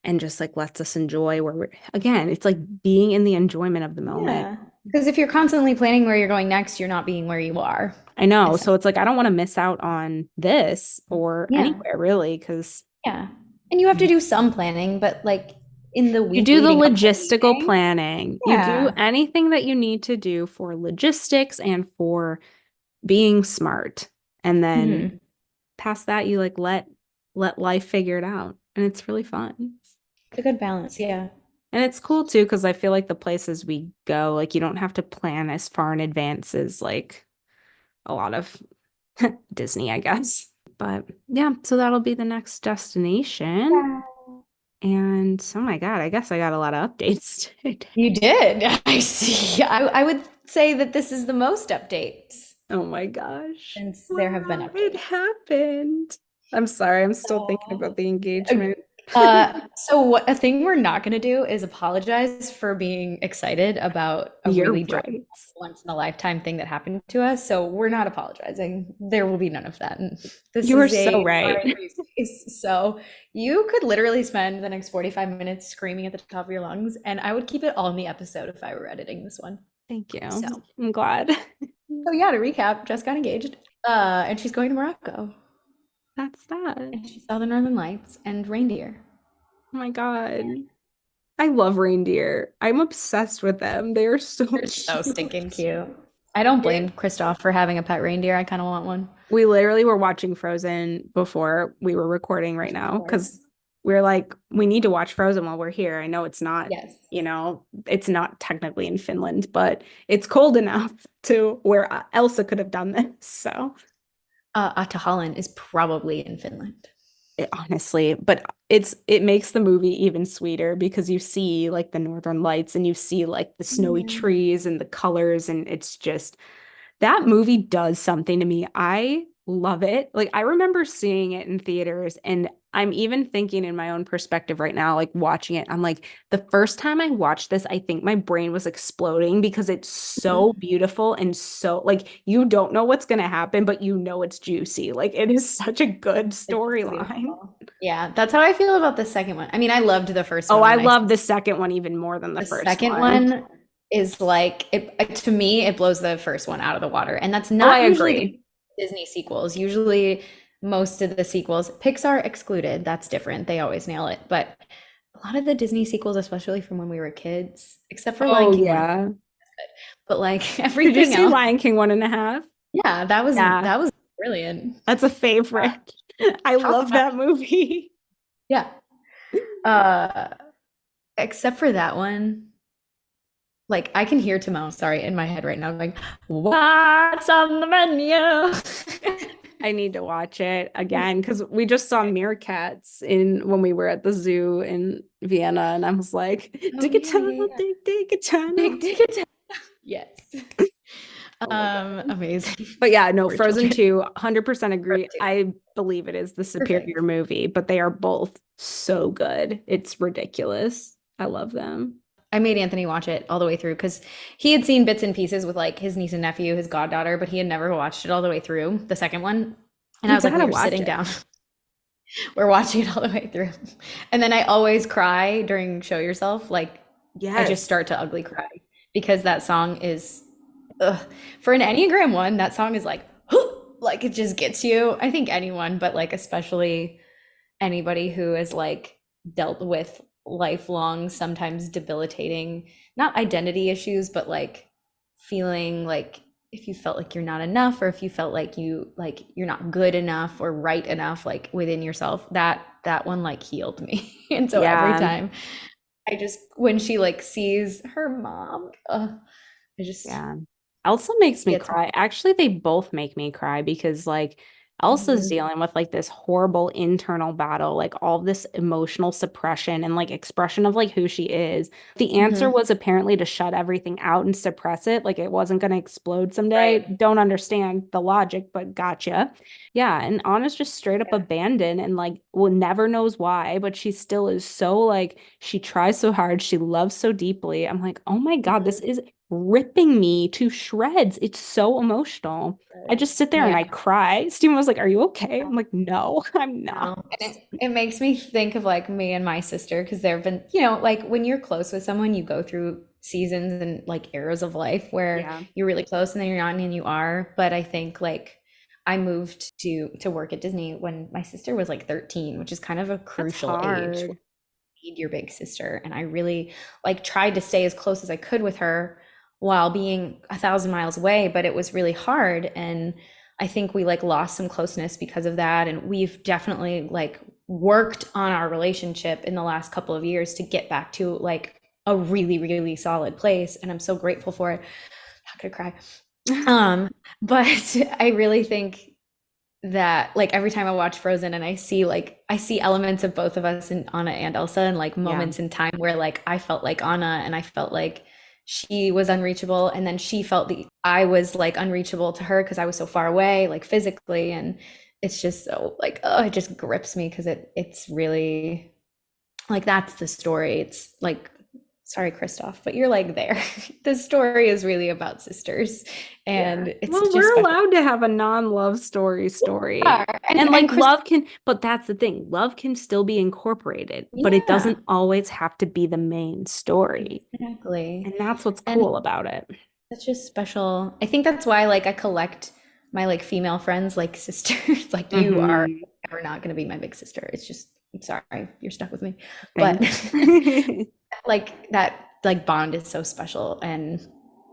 and just like lets us enjoy where we're, again, it's like being in the enjoyment of the moment. Yeah. Because if you're constantly planning where you're going next, you're not being where you are. I know. So Essentially. it's like, I don't want to miss out on this or Yeah. anywhere really, because Yeah. And you have to do some planning, but like in the you week do the leading up to logistical leaving, planning. You do yeah. anything that you need to do for logistics and for being smart. And then Hmm. past that, you like let life figure it out. And it's really fun. It's a good balance. Yeah. And it's cool too, because I feel like the places we go, like you don't have to plan as far in advance as like a lot of Disney, I guess. But yeah, so that'll be the next destination. Yeah. And oh my God, I guess I got a lot of updates today. You did. I see. I would say that this is the most updates Oh my gosh. since there have been Wow, it updates. happened. I'm sorry, I'm still thinking So, about the engagement. so what a thing we're not going to do is apologize for being excited about a You're really joyful right. once in a lifetime thing that happened to us. So we're not apologizing. There will be none of that. And this You are is so a right. sorry face. So you could literally spend the next 45 minutes screaming at the top of your lungs, and I would keep it all in the episode if I were editing this one. Thank you. So, I'm glad. so yeah, to recap, Jess got engaged, and she's going to Morocco, That's that. and she saw the Northern Lights and reindeer. Oh my God. I love reindeer. I'm obsessed with them. They are so They're so stinking cute. cute. I don't blame Christoph for having a pet reindeer. I kind of want one. We literally were watching Frozen before we were recording right Of now because course. we're like, we need to watch Frozen while we're here. I know it's not, Yes. it's not technically in Finland, but it's cold enough to where Elsa could have done this. So Atahalan is probably in Finland. honestly, but it makes the movie even sweeter because you see like the Northern Lights and you see like the snowy Yeah. trees and the colors, and it's just that movie does something to me. I love it. Like I remember seeing it in theaters, and I'm even thinking in my own perspective right now, like watching it, I'm like, the first time I watched this, I think my brain was exploding because it's so Mhm. beautiful and so like you don't know what's gonna happen, but you know it's juicy. Like it is such a good It's so storyline. beautiful. Yeah, that's how I feel about the second one. I mean, I loved the first Oh, one I when I love the second one even more than the the first second one. one is like to me it blows the first one out of the water. And that's Oh, I not usually the agree. Disney sequels. Usually most of the sequels, Pixar excluded, that's different. They always nail it. But a lot of the Disney sequels, especially from when we were kids, except for Lion Oh King 1, yeah. but like Did you everything see else, Lion King 1.5? yeah, Yeah. that was brilliant. That's a favorite. I Top love five. that movie. Yeah. Uh, except for that one, like I can hear Timon, sorry, in my head right now, like, what's on the menu? I need to watch it again because we just saw meerkats in when we were at the zoo in Vienna, and I was like, Oh yeah, yeah, Digatana, yeah. dig, Digatana. Big ticket. Yes. Oh my God. Amazing. But yeah, no, Poor Frozen children. 2, 100% agree. Two. I believe it is the superior Perfect. movie, but they are both so good. It's ridiculous. I love them. I made Anthony watch it all the way through because he had seen bits and pieces with like his niece and nephew, his goddaughter, but he had never watched it all the way through, the second one. And I You was like, we gotta are watch sitting it. down, we're watching it all the way through. And then I always cry during Show Yourself. Like, I just Yes. start to ugly cry because that song is, ugh. For an Enneagram 1, that song is like, like it just gets you. I think anyone, but like especially anybody who has like dealt with lifelong, sometimes debilitating, not identity issues, but like feeling like if you felt like you're not enough or if you felt like you're not good enough or right enough like within yourself, that one like healed me. And so every Yeah. time I just when she like sees her mom, I just Yeah. Elsa makes me gets cry. Actually, they both make me cry because like Elsa's Mhm. dealing with like this horrible internal battle, like all this emotional suppression and like expression of like who she is. The answer Mhm. was apparently to shut everything out and suppress it, like it wasn't going to explode someday. Right. Don't understand the logic, but gotcha. Yeah, and Anna's just straight up Yeah. abandoned and like well never knows why, but she still is so like she tries so hard, she loves so deeply. I'm like, "Oh my God, this Mhm. is ripping me to shreds. It's so emotional. I just sit there and Yeah. I cry. Steven was like, "Are you okay?" I'm like, "No, I'm not." No. And it makes me think of like me and my sister because there have been, like when you're close with someone, you go through seasons and like eras of life where Yeah, you're really close and then you're not and you are. But I think like I moved to work at Disney when my sister was like 13, which is kind of a that's crucial age hard. need your big sister. And I really like tried to stay as close as I could with her while being 1,000 miles away, but it was really hard. And I think we like lost some closeness because of that. And we've definitely like worked on our relationship in the last couple of years to get back to like a really, really solid place. And I'm so grateful for it. I'm not gonna cry. Um, but I really think that like every time I watch Frozen and I see elements of both of us in Anna and Elsa and like Yeah, moments in time where like I felt like Anna and I felt like she was unreachable and then she felt that I was like unreachable to her because I was so far away like physically and it's just so like oh it just grips me because it's really like that's the story. It's like sorry Christoph, but you're like there. The story is really about sisters yeah. and it's Well, just we're special. allowed to have a non-love story. Yeah. And And like Chris love can, but that's the thing. Love can still be incorporated, but it yeah. doesn't always have to be the main story. Exactly. And that's what's And cool about it. such a special, I think that's why like I collect my like female friends like sisters. Like you are Hmm. ever not going to be my big sister. It's just I'm sorry, you're stuck with me. But Thanks. like that like bond is so special and it's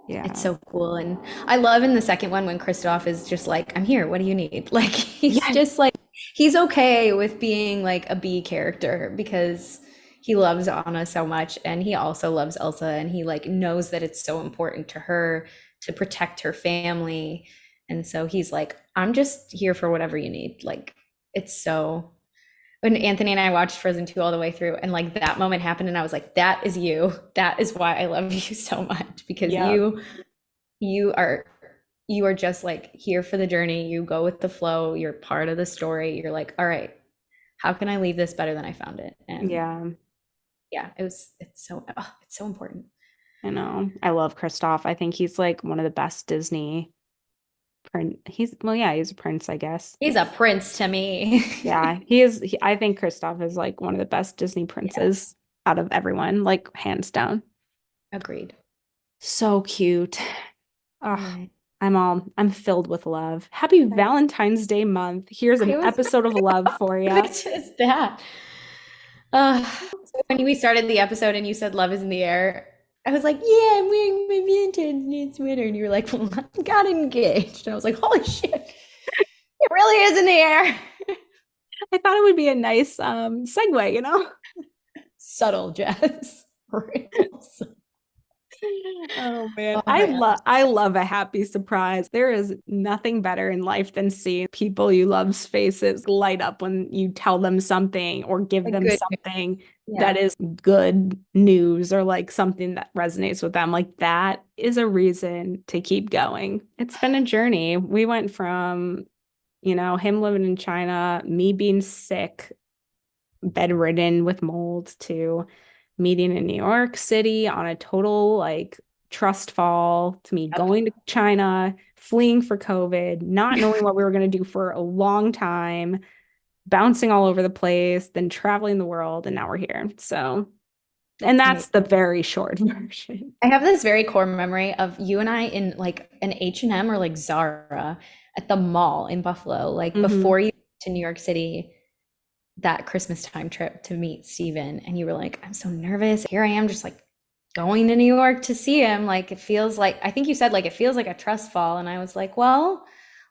Yeah. so cool. And I love in the second one when Christoph is just like, I'm here, what do you need? Like he's Yeah. just like he's okay with being like a B character because he loves Anna so much and he also loves Elsa and he like knows that it's so important to her to protect her family. And so he's like, I'm just here for whatever you need. Like it's so when Anthony and I watched Frozen 2 all the way through and like that moment happened and I was like, that is you. That is why I love you so much because Yep. you are you are just like here for the journey. You go with the flow. You're part of the story. You're like, all right, how can I leave this better than I found it? And Yeah. yeah, it's so important. I know. I love Kristoff. I think he's like one of the best Disney prince. He's well, yeah, he's a prince, I guess. He's a prince to me. Yeah, he is. I think Kristoff is like one of the best Disney Yeah, princes out of everyone, like hands down. agreed. So cute. All Oh, right. I'm filled with love. Happy Valentine's Day month. Here's I an was episode of love for you. just that. So when we started the episode and you said love is in the air, I was like, yeah, I'm wearing my Valentine's Day sweater. And you were like, well, I got engaged. And I was like, holy shit, it really is in the air. I thought it would be a nice segue, you know? Subtle, Jess. Real subtle. Oh man, Oh my God. I love a happy surprise. There is nothing better in life than seeing people you love's faces light up when you tell them something or give A them good, something that yeah. is good news or like something that resonates with them. Like that is a reason to keep going. It's been a journey. We went from, him living in China, me being sick, bedridden with mold to meeting in New York City on a total like trust fall to me going to China, fleeing for COVID, not knowing what we were going to do for a long time, bouncing all over the place, then traveling the world, and now we're here. So, and Right. that's the very short version. I have this very core memory of you and I in like an H&M or like Zara at the mall in Buffalo, like Hmm. before you went to New York City that Christmas time trip to meet Steven. And you were like, I'm so nervous. Here I am just like going to New York to see him. Like it feels like, I think you said like it feels like a trust fall. And I was like, well,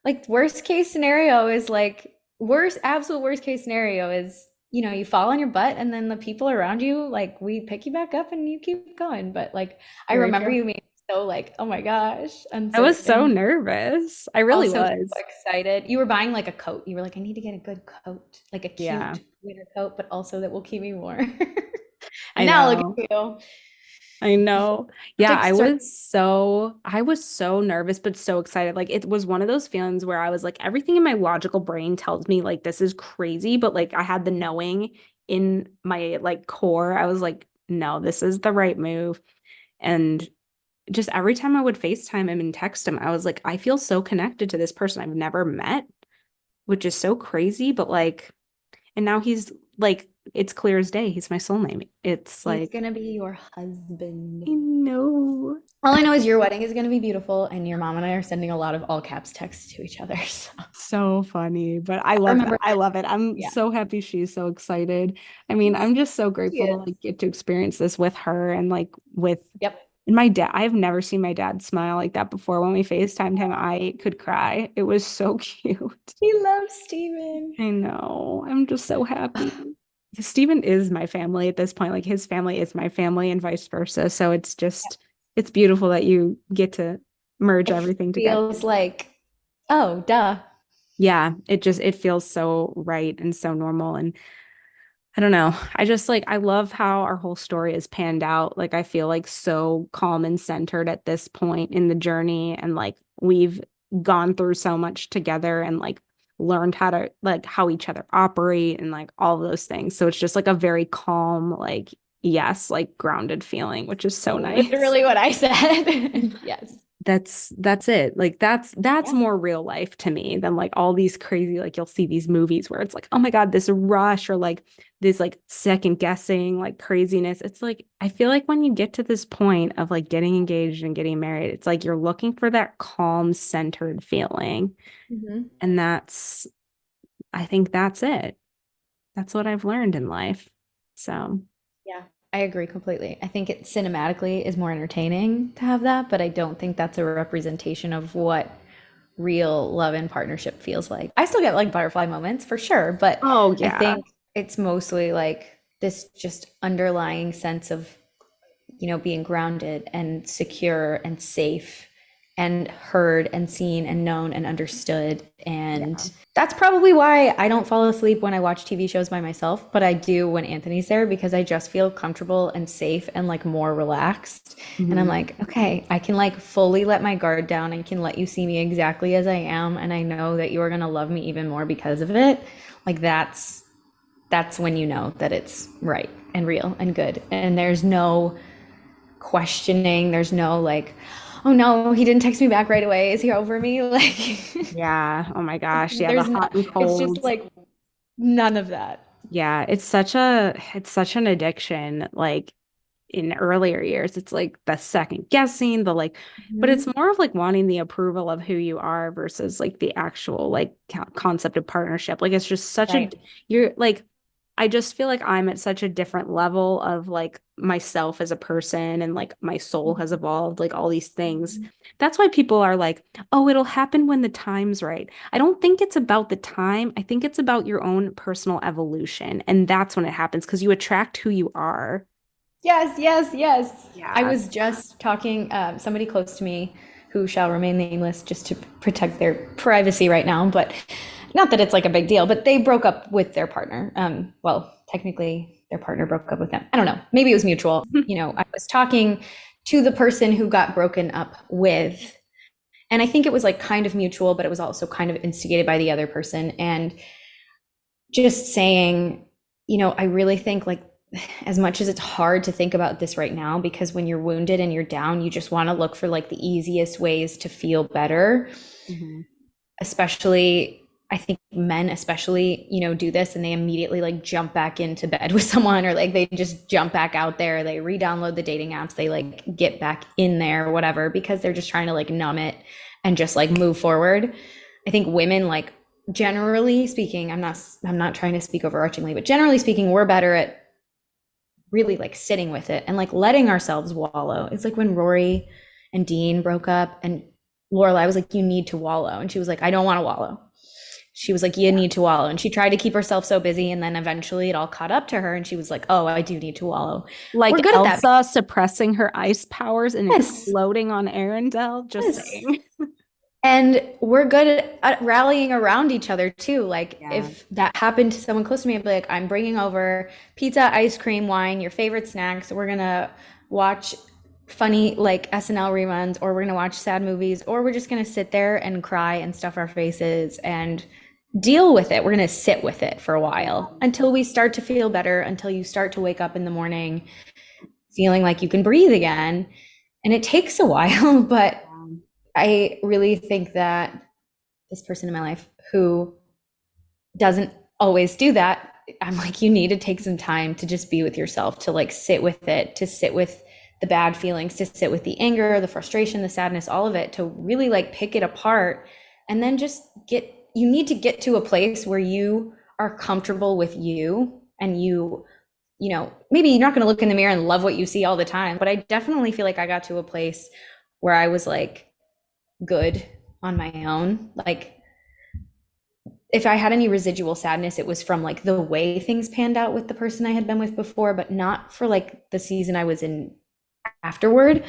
like worst case scenario is like absolute worst case scenario is, you fall on your butt and then the people around you, like we pick you back up and you keep going. But like I Very remember true. you being so like, oh my gosh, I was so uncertain, nervous. I really also so was. excited. You were buying like a coat. You were like, I need to get a good coat, like a Yeah, cute winter coat, but also that will keep me warm. And I now look know. at you. I know. Yeah, Plastic sur- I was so nervous but so excited. Like it was one of those feelings where I was like everything in my logical brain tells me like this is crazy, but like I had the knowing in my like core. I was like, no, this is the right move. And just every time I would FaceTime him and text him, I was like, I feel so connected to this person I've never met, which is so crazy. But like, and now he's like, it's clear as day. He's my soulmate. It's He's like, gonna be your husband. I know. All I know is your wedding is gonna be beautiful, and your mom and I are sending a lot of all caps texts to each other. So So funny, but I I love that. remember I that. love it. I'm Yeah. so happy she's so excited. I mean, I'm just so grateful to Yes. like get to experience this with her and like with Yep. and my dad. I've never seen my dad smile like that before. When we FaceTimed him, I could cry. It was so cute. He loves Steven. I know. I'm just so happy. Steven is my family at this point. Like his family is my family and vice versa. So it's just it's beautiful that you get to merge It everything together. feels like, oh, duh. Yeah, it feels so right and so normal. And I don't know. I just like I love how our whole story is panned out. Like I feel like so calm and centered at this point in the journey, and like we've gone through so much together and like learned how to like how each other operate and like all of those things. So it's just like a very calm, like yes, like grounded feeling, which is so nice. Literally what I said. Yes. That's it. Like that's Yeah. more real life to me than like all these crazy like you'll see these movies where it's like, oh my God, this rush or like this like second guessing, like craziness. It's like I feel like when you get to this point of like getting engaged and getting married, it's like you're looking for that calm, centered feeling. Mhm. And I think that's it. That's what I've learned in life. So, Yeah, I agree completely. I think it cinematically is more entertaining to have that, but I don't think that's a representation of what real love and partnership feels like. I still get like butterfly moments for sure, but oh I yeah. think it's mostly like this just underlying sense of, being grounded and secure and safe and heard and seen and known and understood. Yeah. And that's probably why I don't fall asleep when I watch TV shows by myself, but I do when Anthony's there because I just feel comfortable and safe and like more relaxed. And I'm Mhm. like, okay, I can like fully let my guard down and can let you see me exactly as I am. And I know that you're going to love me even more because of it. Like that's when you know that it's right and real and good. And there's no questioning. There's no like, oh no, he didn't text me back right away. Is he over me? Like, Yeah. Oh my gosh. Yeah, the there's not, hot and it's just cold. like none of that. Yeah, it's such an addiction. Like in earlier years, it's like the second guessing, the like, but it's Mhm. more of like wanting the approval of who you are versus like the actual like concept of partnership. Like it's just such a Right. you're like I just feel like I'm at such a different level of like myself as a person and like my soul has evolved, like all these things. That's why people are like, oh, it'll happen when the time's right. I don't think it's about the time. I think it's about your own personal evolution. And that's when it happens because you attract who you are. Yes, yes, yes. I Yeah. was just talking, somebody close to me who shall remain nameless just to protect their privacy right now, but not that it's like a big deal, but they broke up with their partner. Well, technically, their partner broke up with them. I don't know. Maybe it was mutual. I was talking to the person who got broken up with, and I think it was like kind of mutual, but it was also kind of instigated by the other person. And just saying, I really think like as much as it's hard to think about this right now, because when you're wounded and you're down, you just want to look for like the easiest ways to feel better. Mhm. Especially, I think men especially, do this and they immediately like jump back into bed with someone or like they just jump back out there, they re-download the dating apps, they like get back in there or whatever because they're just trying to like numb it and just like move forward. I think women like generally speaking, I'm not trying to speak overarchingly, but generally speaking, we're better at really like sitting with it and like letting ourselves wallow. It's like when Rory and Dean broke up and Lorelai was like, you need to wallow. And she was like, I don't want to wallow. She was like, you need to wallow. And she tried to keep herself so busy. And then eventually it all caught up to her. And she was like, oh, I do need to wallow. Like We're good at that. Elsa suppressing her ice powers and Yes. exploding on Arendelle, just Yes. saying. And we're good at rallying around each other too. Like Yeah. if that happened to someone close to me, I'd be like, I'm bringing over pizza, ice cream, wine, your favorite snacks. We're gonna watch funny like SNL reruns, or we're gonna watch sad movies, or we're just gonna sit there and cry and stuff our faces and deal with it. We're gonna sit with it for a while until we start to feel better, until you start to wake up in the morning feeling like you can breathe again. And it takes a while, but Um, I really think that this person in my life who doesn't always do that, I'm like, you need to take some time to just be with yourself, to like sit with it, to sit with the bad feelings, to sit with the anger, the frustration, the sadness, all of it, to really like pick it apart. And then just you need to get to a place where you are comfortable with you and maybe you're not going to look in the mirror and love what you see all the time, but I definitely feel like I got to a place where I was like good on my own. Like if I had any residual sadness, it was from like the way things panned out with the person I had been with before, but not for like the season I was in afterward.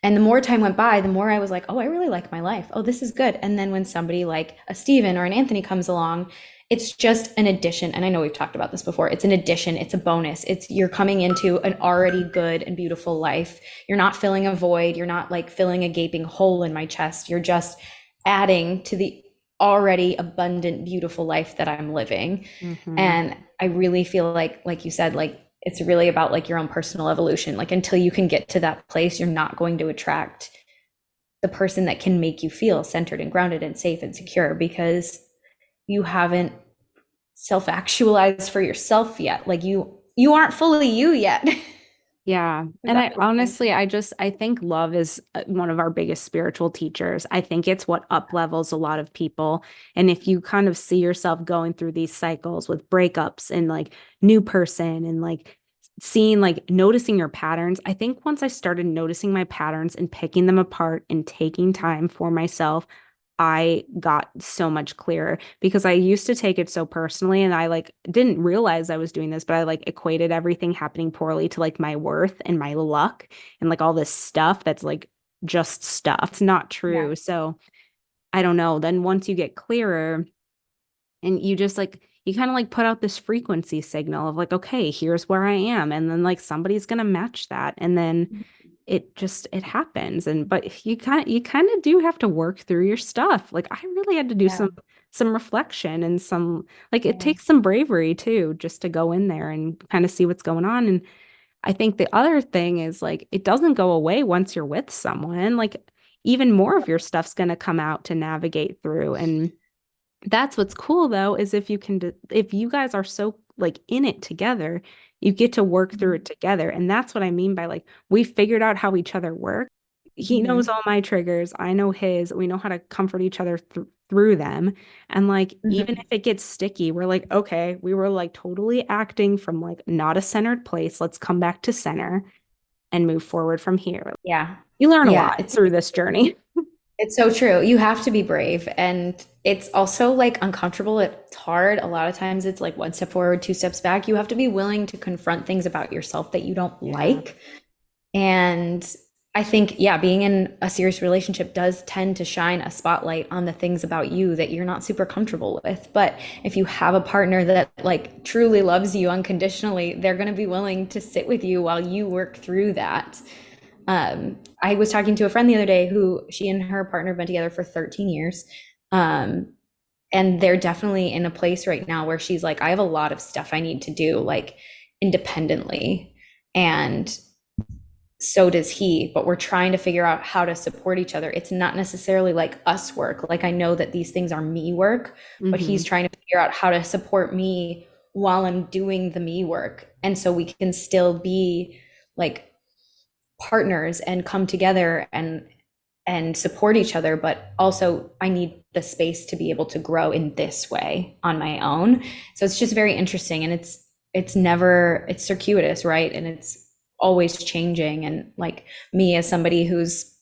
And the more time went by, the more I was like, oh, I really like my life. Oh, this is good. And then when somebody like a Steven or an Anthony comes along, it's just an addition. And I know we've talked about this before. It's an addition, it's a bonus. It's you're coming into an already good and beautiful life. You're not filling a void. You're not like filling a gaping hole in my chest. You're just adding to the already abundant, beautiful life that I'm living. mhm. And I really feel like you said, like it's really about like your own personal evolution. Like until you can get to that place, you're not going to attract the person that can make you feel centered and grounded and safe and secure because you haven't self-actualized for yourself yet. Like you aren't fully you yet. Yeah. If And that I makes sense. honestly, I think love is one of our biggest spiritual teachers. I think it's what up levels a lot of people. And if you kind of see yourself going through these cycles with breakups and like new person and like seeing, like noticing your patterns, I think once I started noticing my patterns and picking them apart and taking time for myself, I got so much clearer because I used to take it so personally and I like didn't realize I was doing this, but I like equated everything happening poorly to like my worth and my luck and like all this stuff that's like just stuff. It's not Yeah. true. So I don't know. Then once you get clearer and you just like you kind of like put out this frequency signal of like, okay, here's where I am. And then like somebody's gonna match that. And then it happens and but you kind of do have to work through your stuff. Like I really had to do Yeah. some reflection and some like it Yeah. takes some bravery too just to go in there and kind of see what's going on. And I think the other thing is like it doesn't go away once you're with someone. Like even more of your stuff's going to come out to navigate through. And that's what's cool though, is if you can, if you guys are so like in it together, you get to work through it together. And that's what I mean by like, we figured out how each other work. He knows Mm-hmm. all my triggers. I know his. We know how to comfort each other through them. And like, even Mm-hmm. if it gets sticky, we're like, okay, we were like totally acting from like not a centered place. Let's come back to center and move forward from here. Yeah. You learn a Yeah. lot through this journey. It's so true. You have to be brave. And it's also like uncomfortable. It's hard. A lot of times it's like one step forward, two steps back. You have to be willing to confront things about yourself that you don't Yeah. like. And I think, yeah, being in a serious relationship does tend to shine a spotlight on the things about you that you're not super comfortable with. But if you have a partner that like truly loves you unconditionally, they're going to be willing to sit with you while you work through that. I was talking to a friend the other day who she and her partner have been together for 13 years. Um, and they're definitely in a place right now where she's like, I have a lot of stuff I need to do, like independently. And so does he, but we're trying to figure out how to support each other. It's not necessarily like us work. Like I know that these things are me work, but he's Hmm. trying to figure out how to support me while I'm doing the me work. And so we can still be like partners and come together and support each other, but also I need the space to be able to grow in this way on my own. So it's just very interesting, and it's circuitous, right? And it's always changing. And like me as somebody who's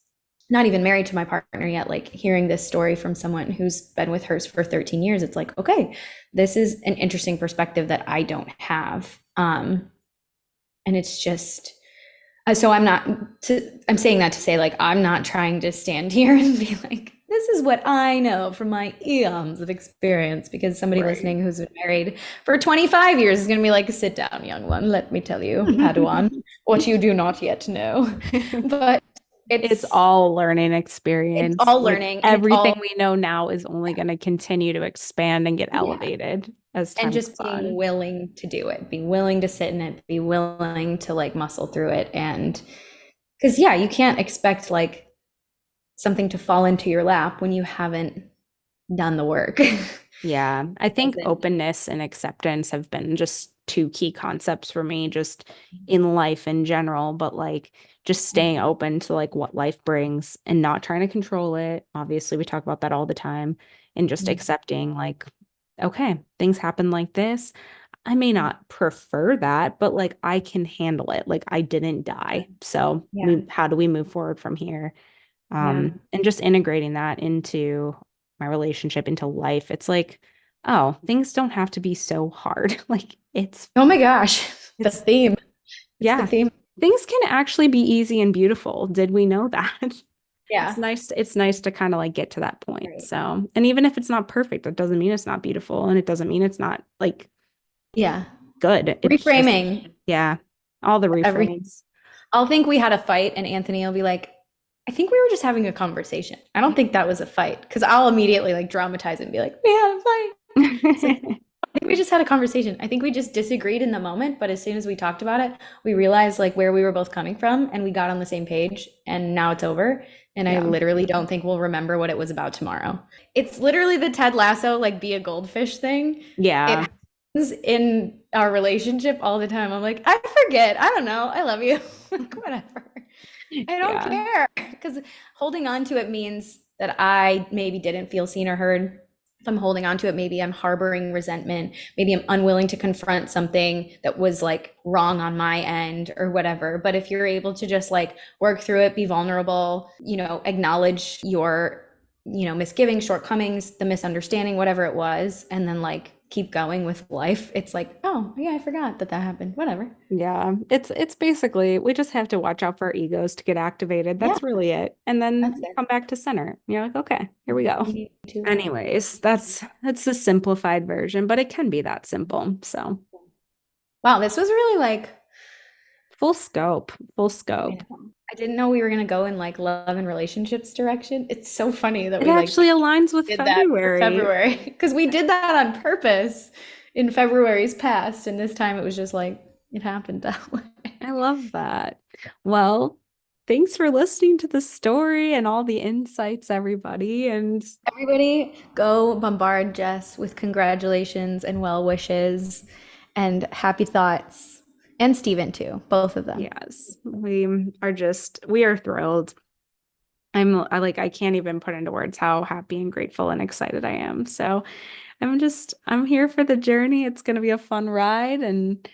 not even married to my partner yet, like hearing this story from someone who's been with hers for 13 years, it's like, okay, this is an interesting perspective that I don't have. And it's just so I'm saying that to say, like, I'm not trying to stand here and be like, this is what I know from my eons of experience, because somebody Right. listening who's been married for 25 years is going to be like, sit down, young one. Let me tell you, Padawan, what you do not yet know. But It's it's, all learning it's experience. all Like learning, and it's everything all, we know now is only going to continue to expand and get yeah. elevated as And time goes just being on. willing to do it, be willing to sit in it, be willing to like muscle through it. And Because yeah, you can't expect like something to fall into your lap when you haven't done the work. Yeah, I think Doesn't. openness and acceptance have been just two key concepts for me, just in life in general, but like just staying open to like what life brings and not trying to control it. Obviously, we talk about that all the time, and just accepting like, okay, things happen like this. I may not prefer that, but like I can handle it. Like I didn't die. So Yeah. how do we move forward from here? Yeah. And just integrating that into my relationship, into life. It's like, oh, things don't have to be so hard. Like Oh my gosh. The it's theme. It's the yeah, theme. things can actually be easy and beautiful. Did we know that? Yeah. It's nice to kind of like get to that point. Right. So, and even if it's not perfect, that doesn't mean it's not beautiful, and it doesn't mean it's not like Yeah. good. It's just, Reframing yeah, all the every. reframes. I'll think we had a fight, and Anthony will be like, I think we were just having a conversation. I don't think that was a fight. Because I'll immediately like dramatize it and be like, we had a fight. It's like, I think we just had a conversation. I think we just disagreed in the moment, but as soon as we talked about it, we realized like where we were both coming from and we got on the same page and now it's over. And I Yeah. literally don't think we'll remember what it was about tomorrow. It's literally the Ted Lasso, like be a goldfish thing. It Yeah. happens in our relationship all the time. I'm like, I forget. I don't know. I love you. Like, whatever. I don't Yeah. care. Because holding on to it means that I maybe didn't feel seen or heard. If I'm holding on to it, maybe I'm harboring resentment. Maybe I'm unwilling to confront something that was like wrong on my end or whatever. But if you're able to just like work through it, be vulnerable, acknowledge your, misgivings, shortcomings, the misunderstanding, whatever it was, and then like keep going with life, it's like, oh, yeah, I forgot that happened. Whatever. Yeah, it's basically we just have to watch out for our egos to get activated. Yeah, That's really it. And then that's it. come back to center. You're like, okay, here we go. We need to. Anyways, that's the simplified version, but it can be that simple. So Wow, this was really like, full scope, full I scope. know. I didn't know we were gonna go in like love and relationships direction. It's so funny that It we like actually aligns with did that for February. February because we did that on purpose in February's past, and this time it was just like it happened that way. I love that. Well, thanks for listening to the story and all the insights, everybody. And Everybody, go bombard Jess with congratulations and well wishes and happy thoughts, and Steven too, both of them. yes, we are thrilled. I can't even put into words how happy and grateful and excited I am. So I'm here for the journey. It's going to be a fun ride. And,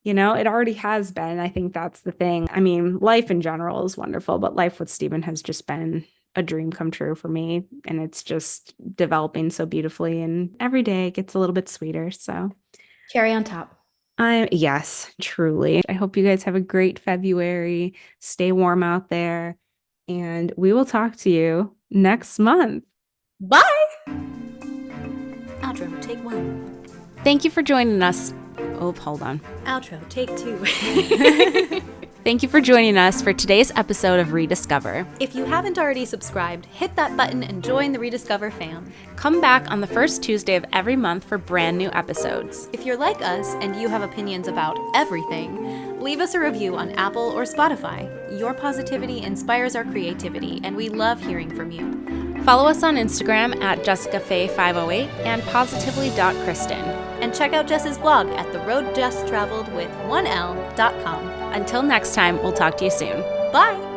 it already has been. I think that's the thing. I mean, life in general is wonderful, but life with Steven has just been a dream come true for me. And it's just developing so beautifully. And every day it gets a little bit sweeter. So Cherry on top. yes, truly. I hope you guys have a great February. Stay warm out there. And we will talk to you next month. Bye. Outro, take one. Thank you for joining us. Oh, hold on. Outro, take two. Thank you for joining us for today's episode of Rediscover. If you haven't already subscribed, hit that button and join the Rediscover fam. Come back on the first Tuesday of every month for brand new episodes. If you're like us and you have opinions about everything, leave us a review on Apple or Spotify. Your positivity inspires our creativity, and we love hearing from you. Follow us on Instagram at JessicaFaye508 and positively.Kristen. And check out Jess's blog at theroadjesstraveled with 1l.com. Until next time, we'll talk to you soon. Bye!